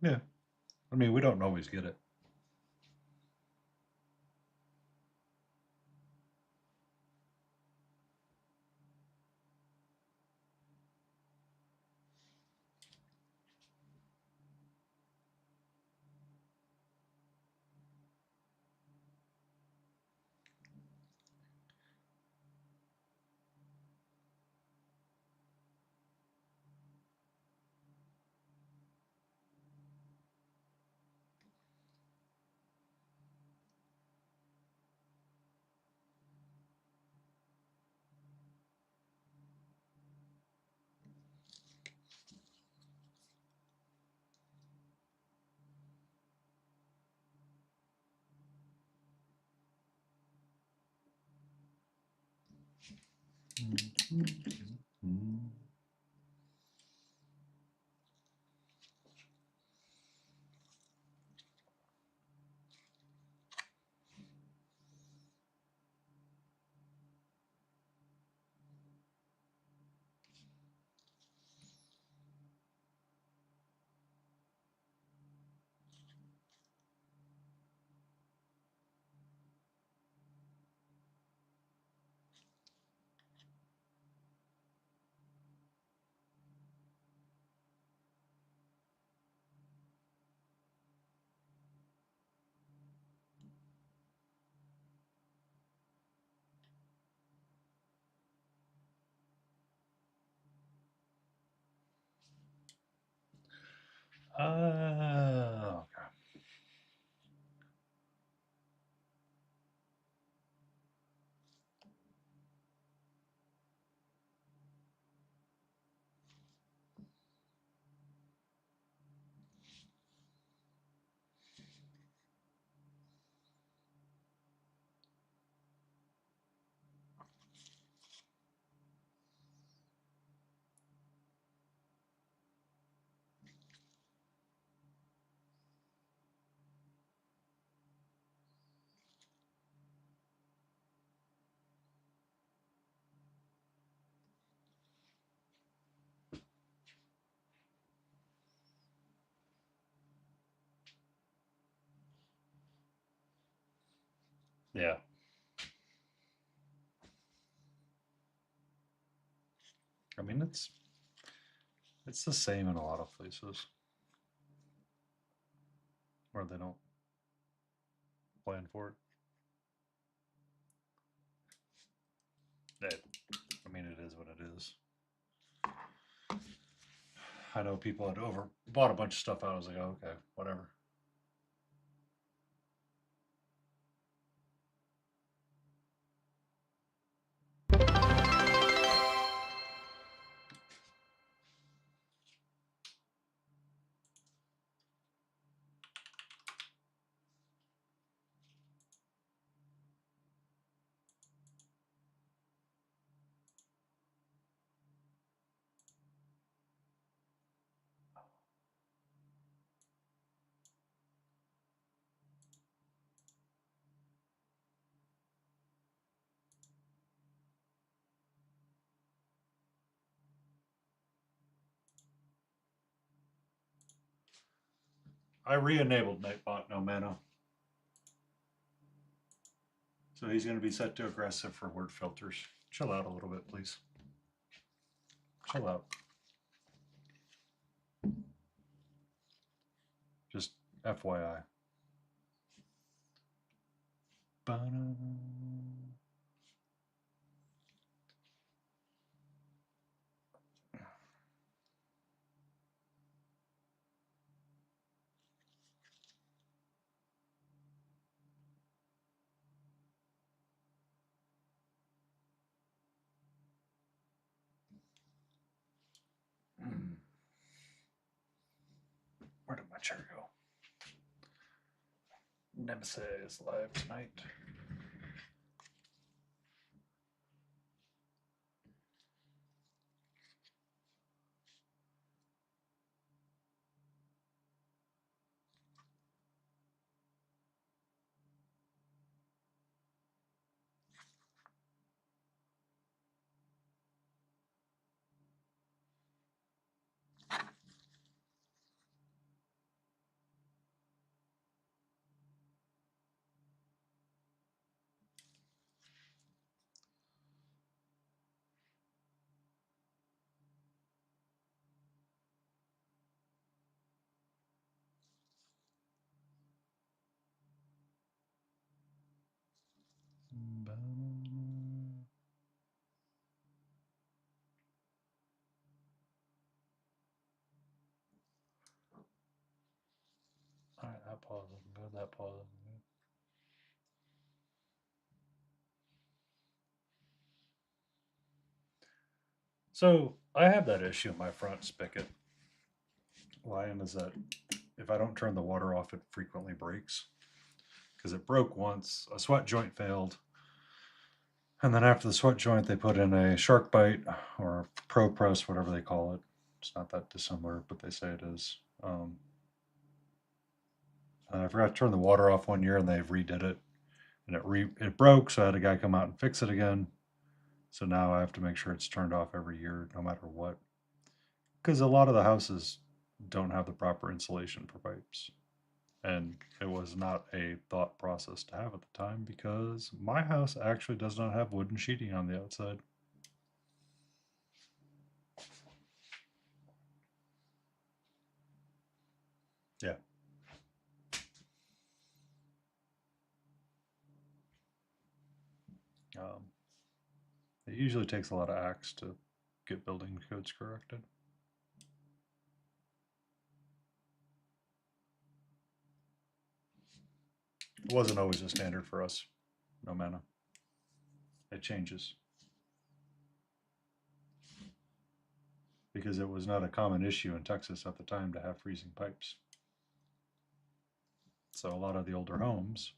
Yeah. I mean, we don't always get it. Okay. Yeah. I mean, it's the same in a lot of places where they don't plan for it. I mean, it is what it is. I know people had over bought a bunch of stuff out. I was like, oh, okay, whatever. I re-enabled Nightbot no mana. So he's going to be set to aggressive for word filters. Chill out a little bit, please. Chill out. Just FYI. Ba-da. Where did my chair go? Nemesis live tonight. Alright, that pause isn't good, that pause isn't good. So I have that issue in my front spigot. Lion is that if I don't turn the water off, it frequently breaks. Because it broke once, a sweat joint failed, and then after the sweat joint, they put in a shark bite or pro press, whatever they call it. It's not that dissimilar, but they say it is. And I forgot to turn the water off one year, and they redid it, and it broke. So I had a guy come out and fix it again. So now I have to make sure it's turned off every year, no matter what, because a lot of the houses don't have the proper insulation for pipes, and it was not a thought process to have at the time because my house actually does not have wooden sheeting on the outside. Yeah. It usually takes a lot of acts to get building codes corrected. It wasn't always a standard for us. No mana. It changes. Because it was not a common issue in Texas at the time to have freezing pipes. So a lot of the older homes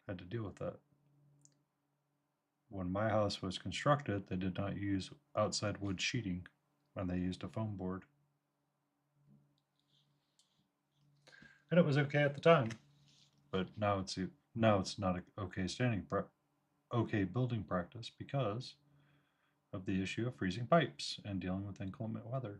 had to deal with that. When my house was constructed, they did not use outside wood sheeting when they used a foam board. And it was okay at the time, but now it's not a okay building practice because of the issue of freezing pipes and dealing with inclement weather.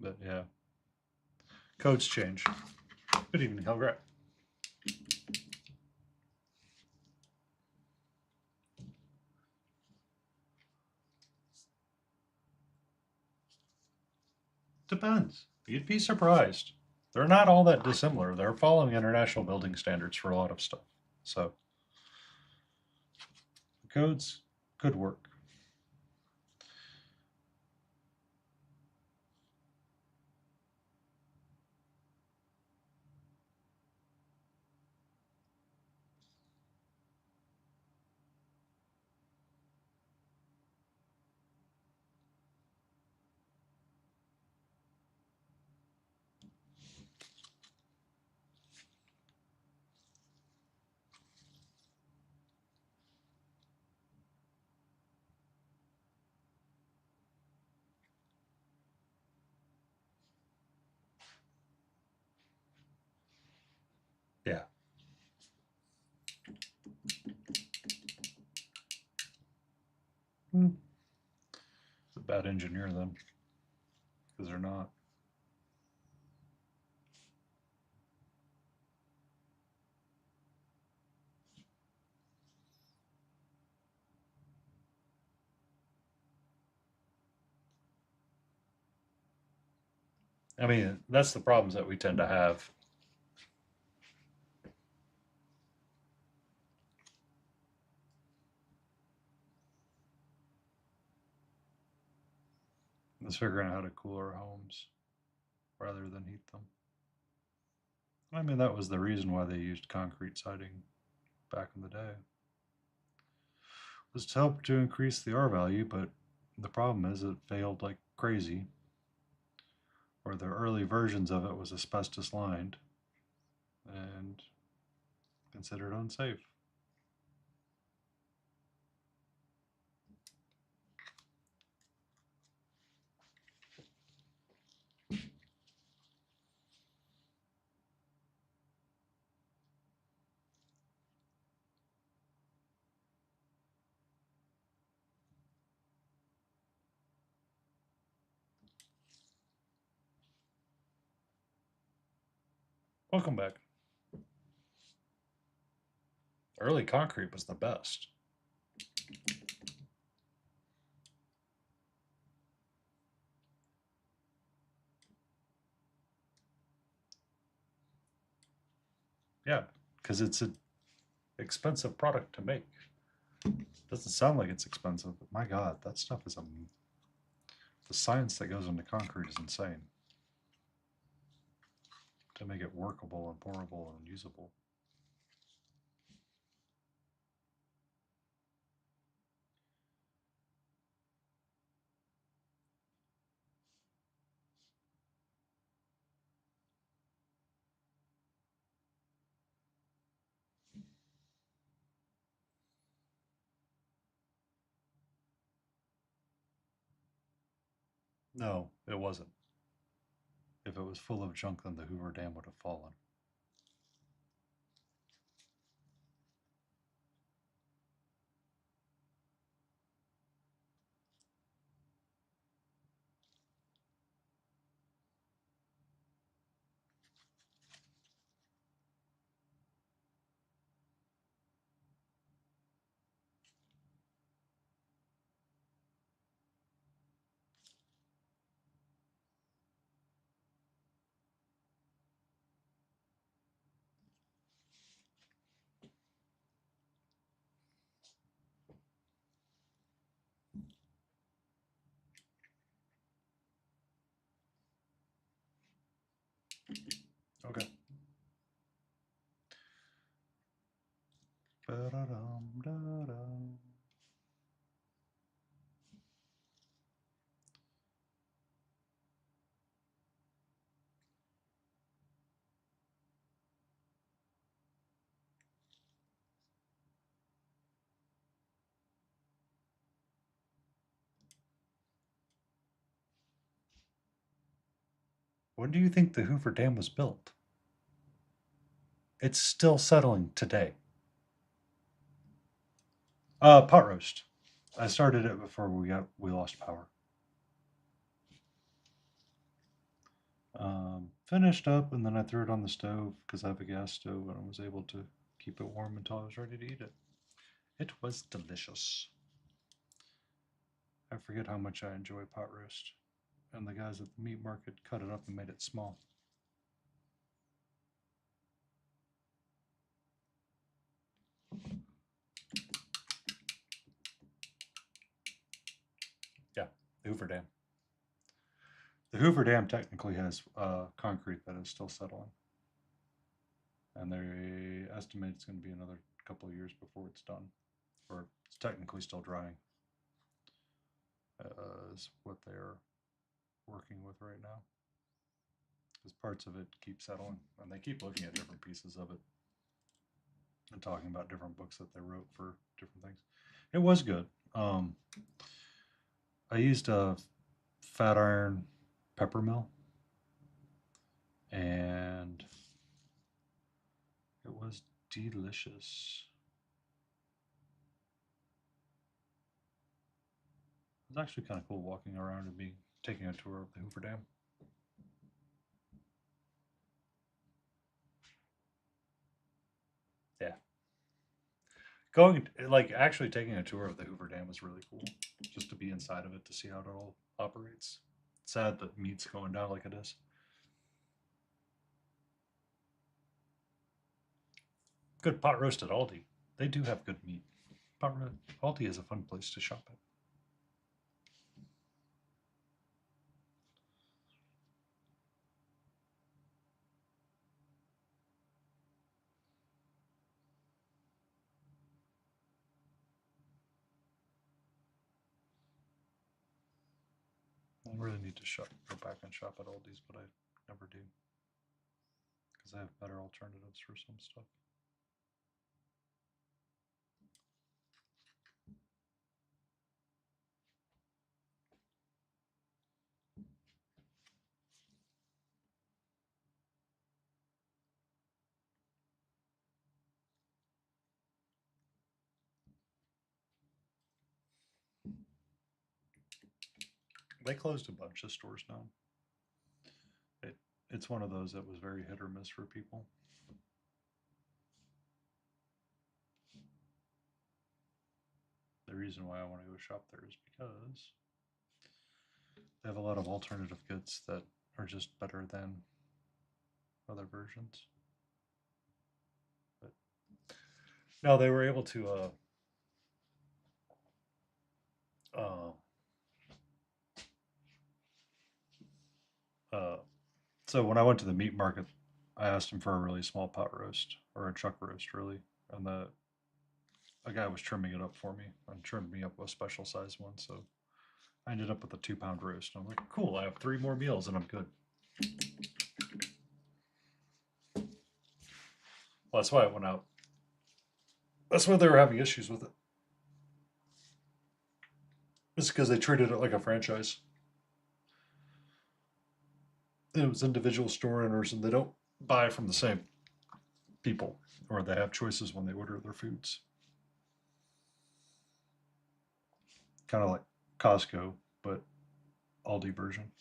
But yeah, codes change. Good evening, Helgrat. Depends. You'd be surprised. They're not all that dissimilar. They're following international building standards for a lot of stuff. So the codes could work. Yeah. It's a bad engineer then, because they're not. I mean, that's the problems that we tend to have. Is figuring out how to cool our homes rather than heat them. I mean, that was the reason why they used concrete siding back in the day. It was to help to increase the R value, but the problem is it failed like crazy. Or the early versions of it was asbestos lined and considered unsafe. Welcome back. Early concrete was the best. Yeah, because it's an expensive product to make. Doesn't sound like it's expensive, but my God, that stuff is the science that goes into concrete is insane. To make it workable and pourable and usable. No, it wasn't. If it was full of junk, then the Hoover Dam would have fallen. When do you think the Hoover Dam was built? It's still settling today. Pot roast. I started it before we lost power. Finished up, and then I threw it on the stove because I have a gas stove, and I was able to keep it warm until I was ready to eat it. It was delicious. I forget how much I enjoy pot roast. And the guys at the meat market cut it up and made it small. Yeah, the Hoover Dam. The Hoover Dam technically has concrete that is still settling. And they estimate it's going to be another couple of years before it's done. Or it's technically still drying. Is what they're working with right now. Because parts of it keep settling. And they keep looking at different pieces of it. And talking about different books that they wrote for different things. It was good. I used a fat iron pepper mill, and it was delicious. It was actually kind of cool walking around and taking a tour of the Hoover Dam. Yeah. Actually taking a tour of the Hoover Dam was really cool. Just to be inside of it to see how it all operates. It's sad that meat's going down like it is. Good pot roast at Aldi. They do have good meat. Aldi is a fun place to shop at. I really need to go back and shop at Aldi's, but I never do. Because I have better alternatives for some stuff. They closed a bunch of stores down. It's one of those that was very hit or miss for people. The reason why I want to go shop there is because they have a lot of alternative goods that are just better than other versions. But no, they were able to so when I went to the meat market, I asked him for a really small pot roast, or a chuck roast really, and a guy was trimming it up for me and trimmed me up a special size one, so I ended up with a 2-pound roast. I'm like, cool, I have 3 more meals and I'm good. Well, that's why it went out. That's why they were having issues with it. It's because they treated it like a franchise. It was individual store owners, and they don't buy from the same people, or they have choices when they order their foods. Kind of like Costco, but Aldi version.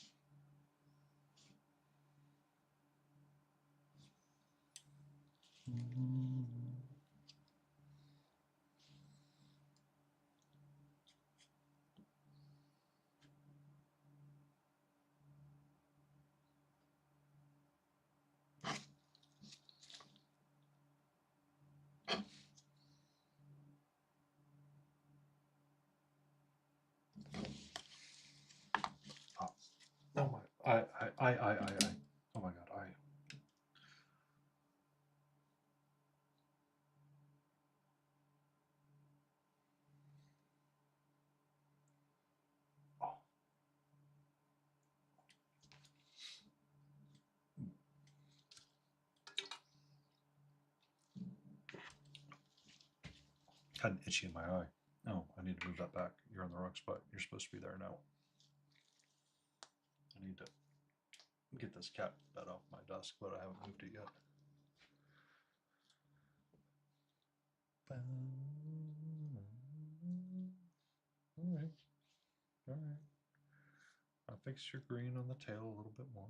Oh my, oh my God, oh. Had an itchy in my eye. Oh, I need to move that back. You're in the wrong spot. You're supposed to be there now. I need to Get this cat bed off my desk, but I haven't moved it yet. All right. All right. I'll fix your green on the tail a little bit more.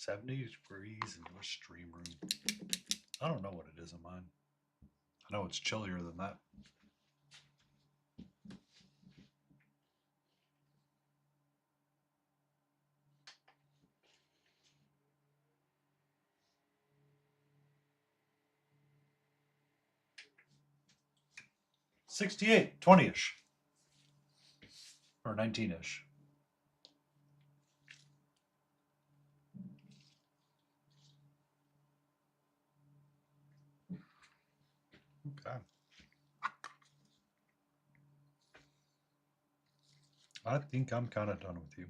$70 degrees in your stream room. I don't know what it is in mine. I know it's chillier than that. $68, 20-ish. Or 19-ish. Okay. I think I'm kind of done with you.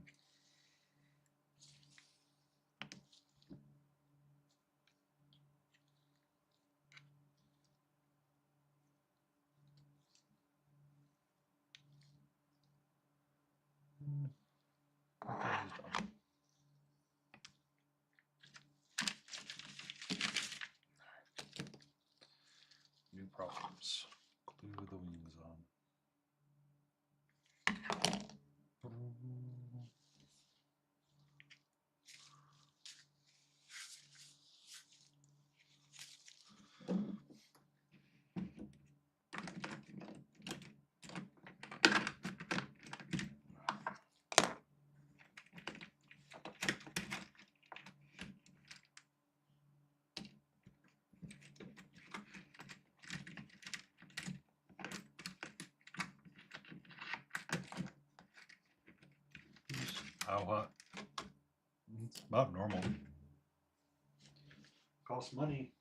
Okay, he's done. New problems. Glue the wings on. How hot? It's about normal. Costs money.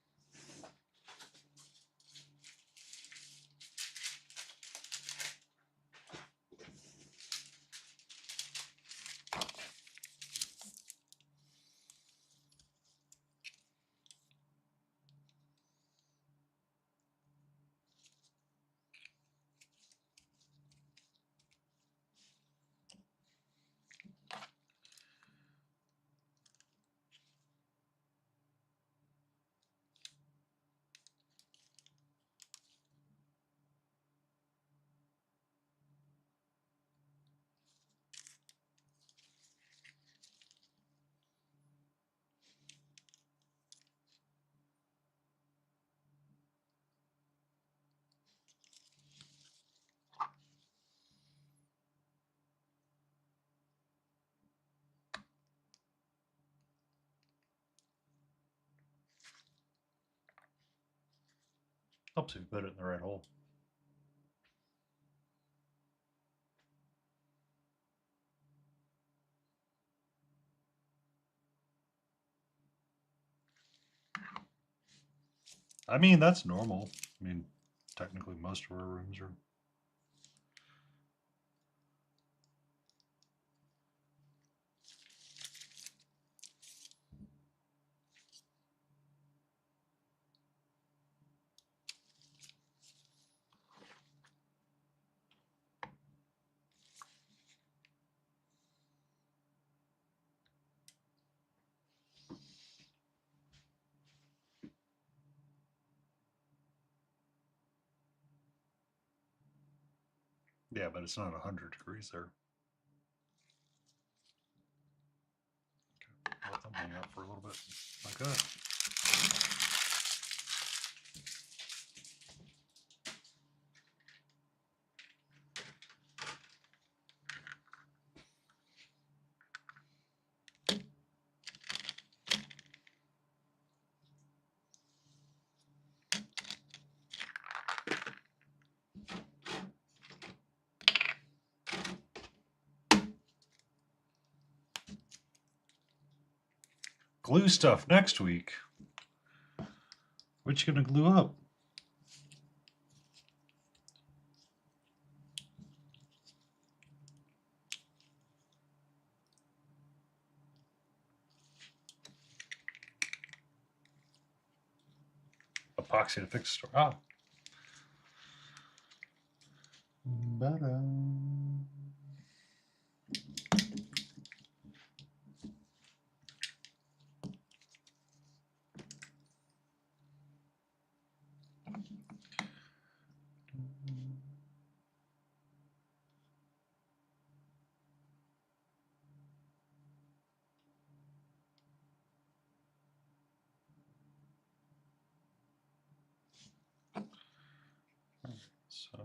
Helps if you put it in the right hole. I mean, that's normal. I mean, technically most of our rooms are. Yeah, but it's not 100 degrees there. Okay, let them hang out for a little bit, like that. Glue stuff next week. What you gonna glue up? Epoxy to fix the store. Ah. Ba-da. So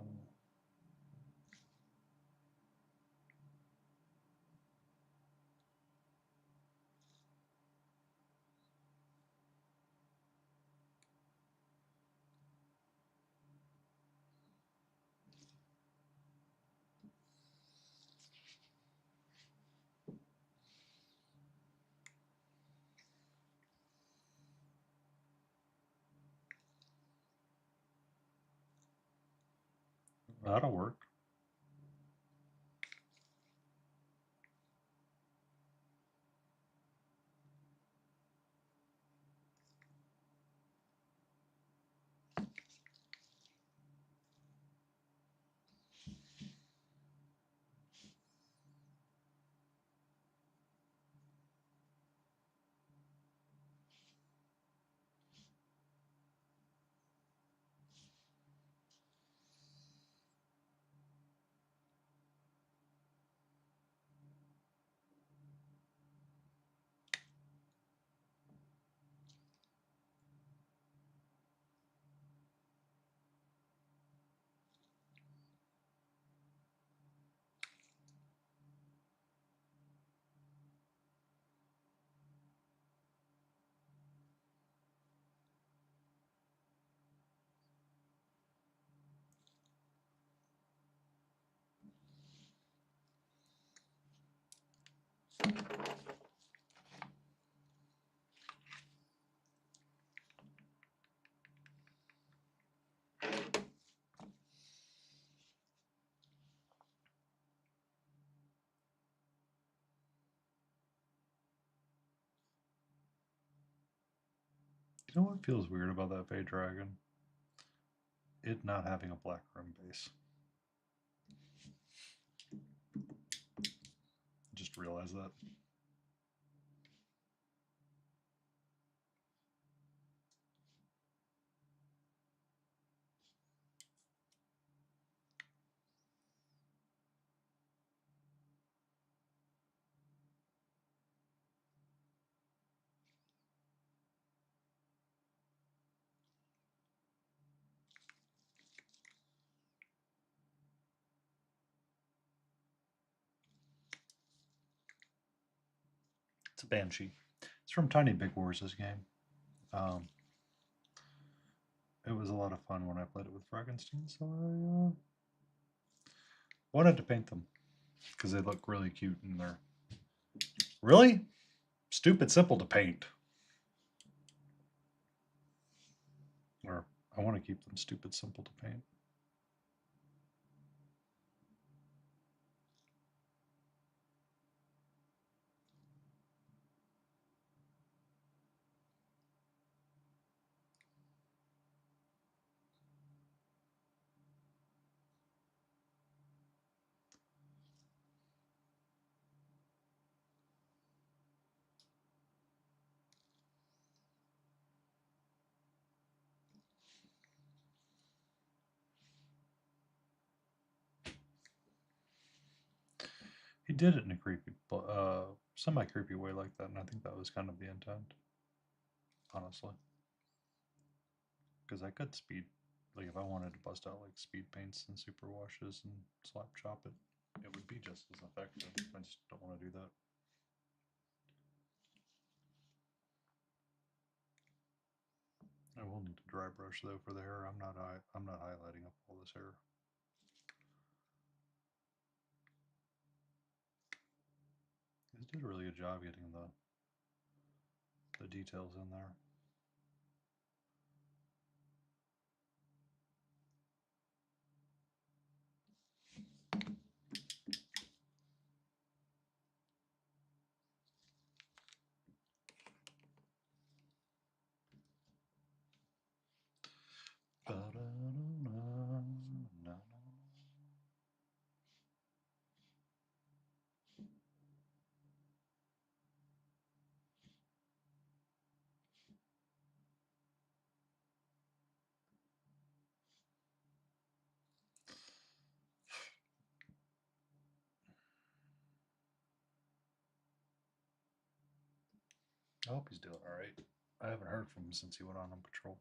that'll work. You know what feels weird about that Fey Dragon? It not having a black rim base. Just realized that. It's a Banshee. It's from Tiny Big Wars, this game. it was a lot of fun when I played it with Frankenstein, so I wanted to paint them because they look really cute and they're really stupid simple to paint. Or I want to keep them stupid simple to paint. He did it in a creepy, semi-creepy way like that, and I think that was kind of the intent, honestly. Because I could speed, like if I wanted to bust out like speed paints and super washes and slap chop it, it would be just as effective. I just don't want to do that. I will need to dry brush though for the hair. I'm not highlighting up all this hair. He did a really good job getting the details in there. I hope he's doing all right. I haven't heard from him since he went on patrol.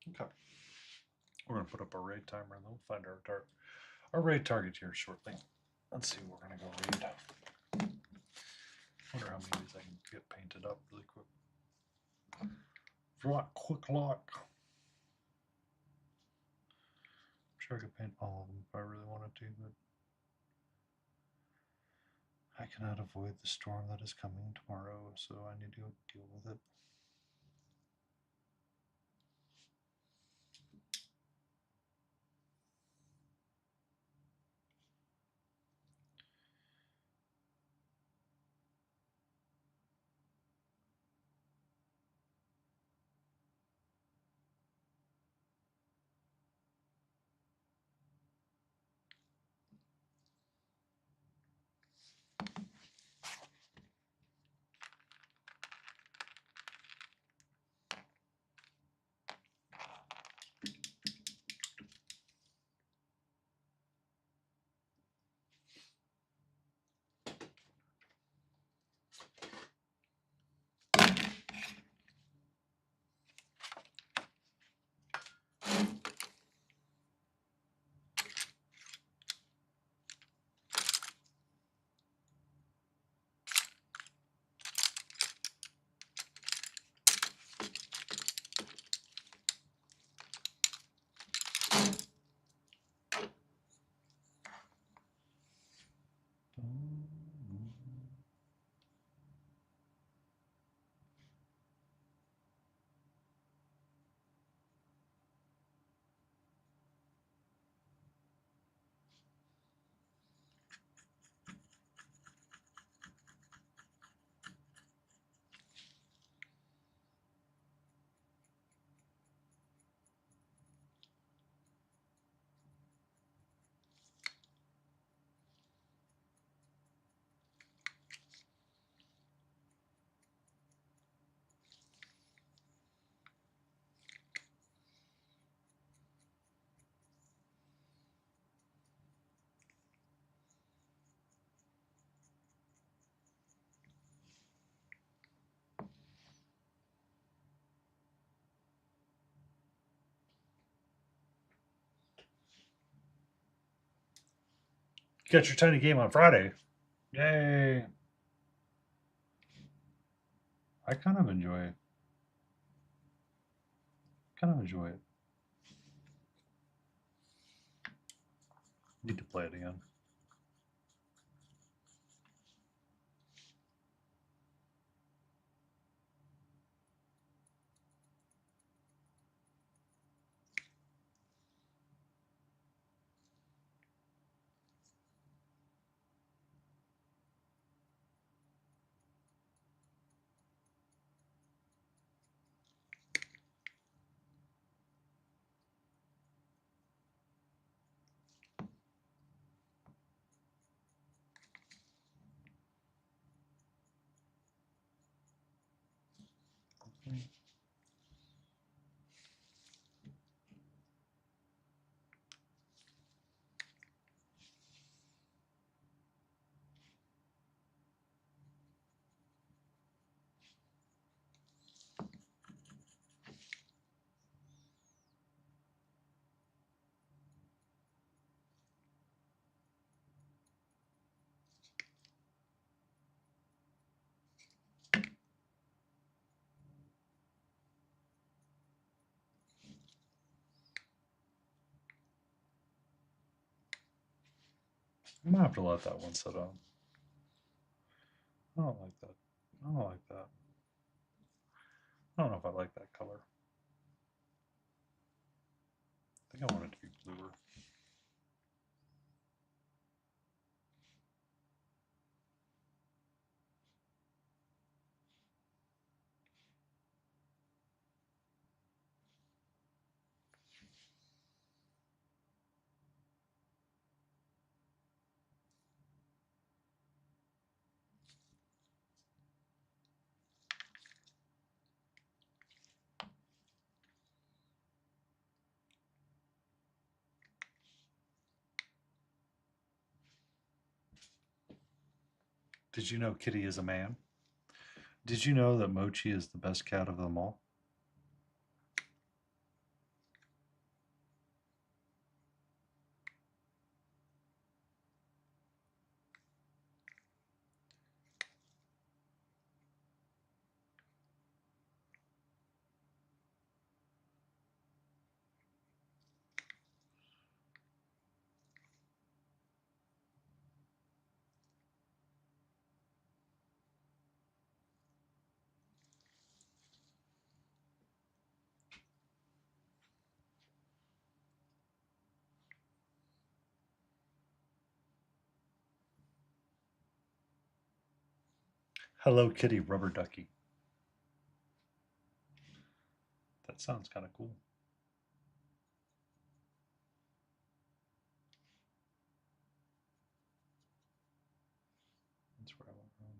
Okay. We're going to put up a raid timer and then we'll find our raid target here shortly. Let's see what we're going to go raid. Wonder how many of these I can get painted up really quick. Quick lock. I'm sure I could paint all of them if I really wanted to, but I cannot avoid the storm that is coming tomorrow, so I need to deal with it. Get your tiny game on Friday. Yay! I kind of enjoy it. Need to play it again. I'm gonna have to let that one sit on. I don't like that. I don't like that. I don't know if I like that color. I think I want it to be bluer. Did you know Kitty is a man? Did you know that Mochi is the best cat of them all? Hello Kitty Rubber Ducky. That sounds kind of cool. That's where I want to run.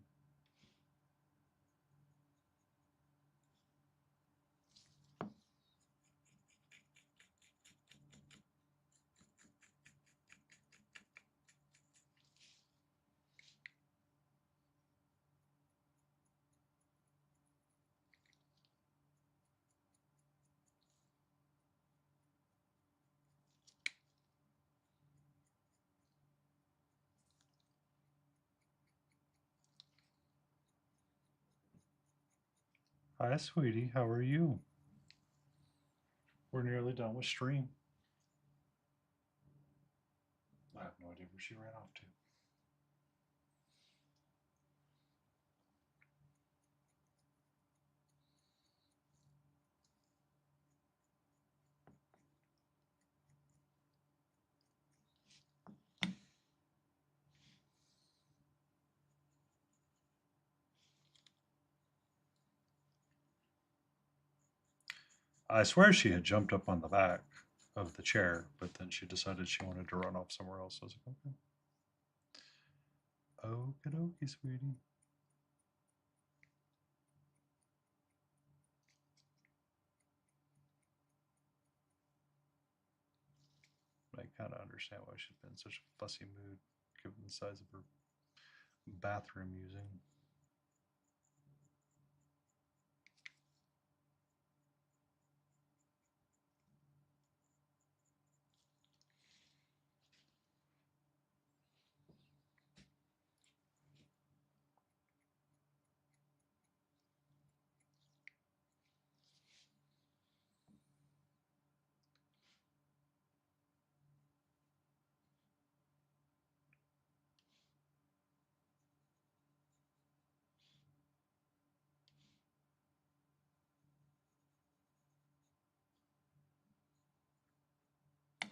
Hi, sweetie. How are you? We're nearly done with stream. I have no idea where she ran off to. I swear she had jumped up on the back of the chair, but then she decided she wanted to run off somewhere else. I was like, okay. Okie dokie, sweetie. I kind of understand why she's been in such a fussy mood, given the size of her bathroom using.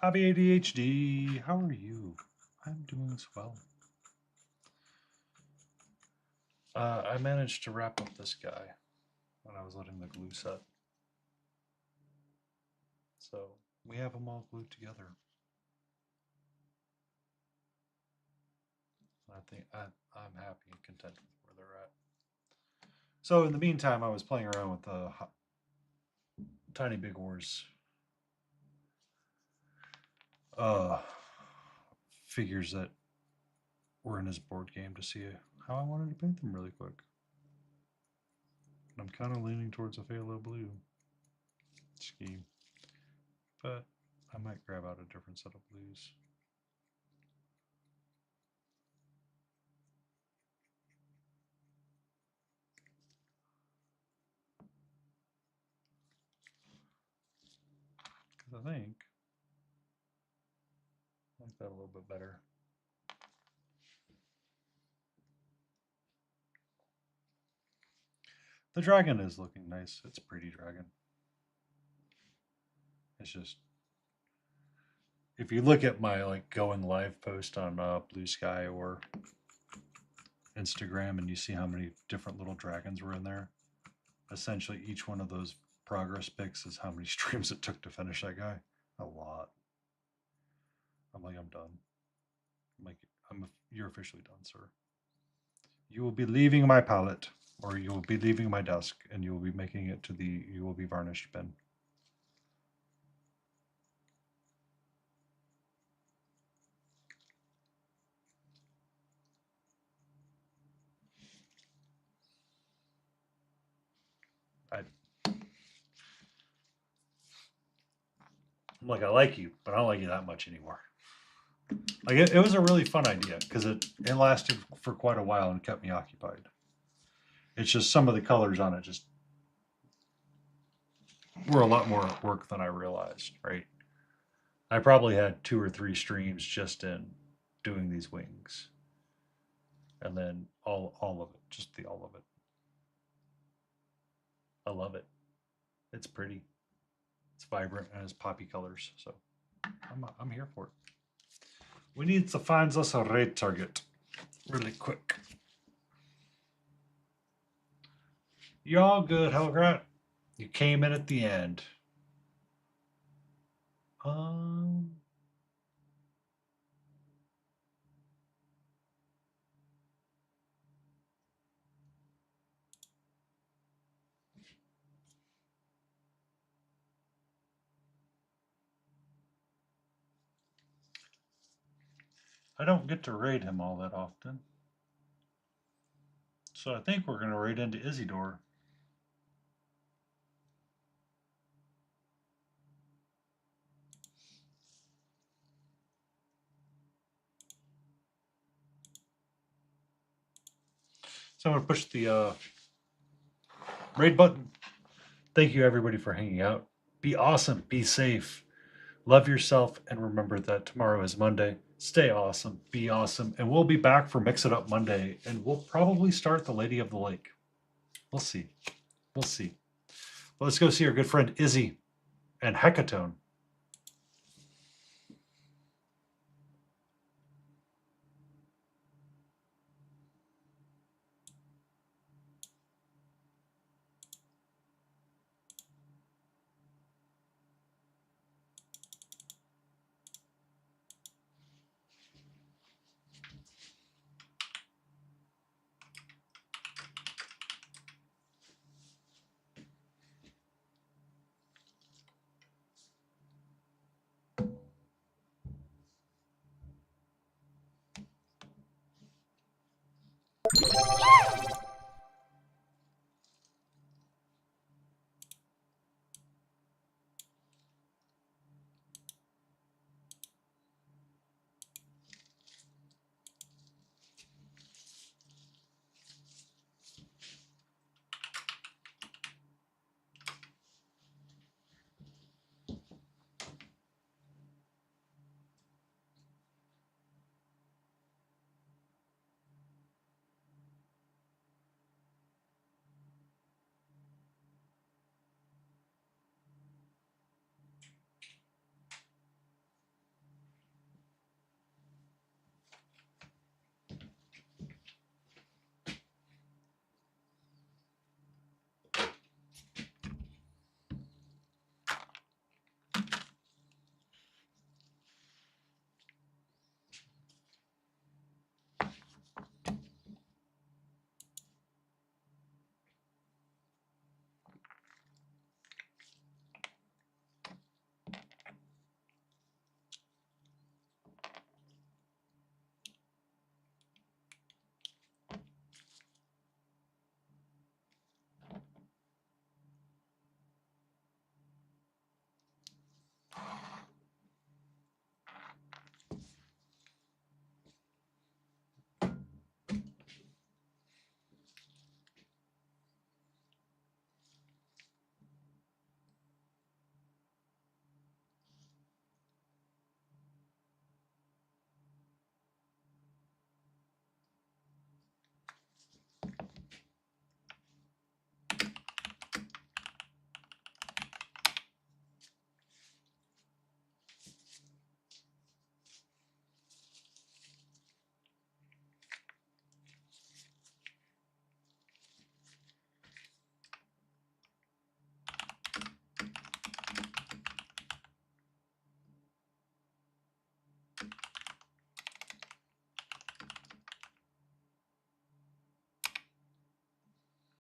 Hobby ADHD, how are you? I'm doing as well. I managed to wrap up this guy when I was letting the glue set. So we have them all glued together. I think I'm happy and content with where they're at. So in the meantime, I was playing around with the Tiny Big Wars figures that were in his board game to see how I wanted to paint them really quick. I'm kind of leaning towards a phthalo blue scheme, but I might grab out a different set of blues. Because I think I like that a little bit better. The dragon is looking nice. It's a pretty dragon. It's just, if you look at my like going live post on Blue Sky or Instagram and you see how many different little dragons were in there, essentially each one of those progress pics is how many streams it took to finish that guy. A lot. I'm like, I'm done. I'm like, you're officially done, sir. You will be leaving my palette, or you will be leaving my desk, and you will be making it to the you will be varnished bin. I'm like, I like you, but I don't like you that much anymore. Like it was a really fun idea because it lasted for quite a while and kept me occupied. It's just some of the colors on it just were a lot more work than I realized, right? I probably had 2 or 3 streams just in doing these wings. And then all of it, just all of it. I love it. It's pretty. It's vibrant and it's poppy colors, so I'm here for it. We need to find us a raid target really quick. You all good, Hellgrat? You came in at the end. I don't get to raid him all that often. So I think we're going to raid into Isidore. So I'm going to push the raid button. Thank you everybody for hanging out. Be awesome. Be safe. Love yourself. And remember that tomorrow is Monday. Stay awesome. Be awesome. And we'll be back for Mix It Up Monday. And we'll probably start the Lady of the Lake. We'll see. We'll see. Well, let's go see our good friend Izzy and Hecatone. Yeah!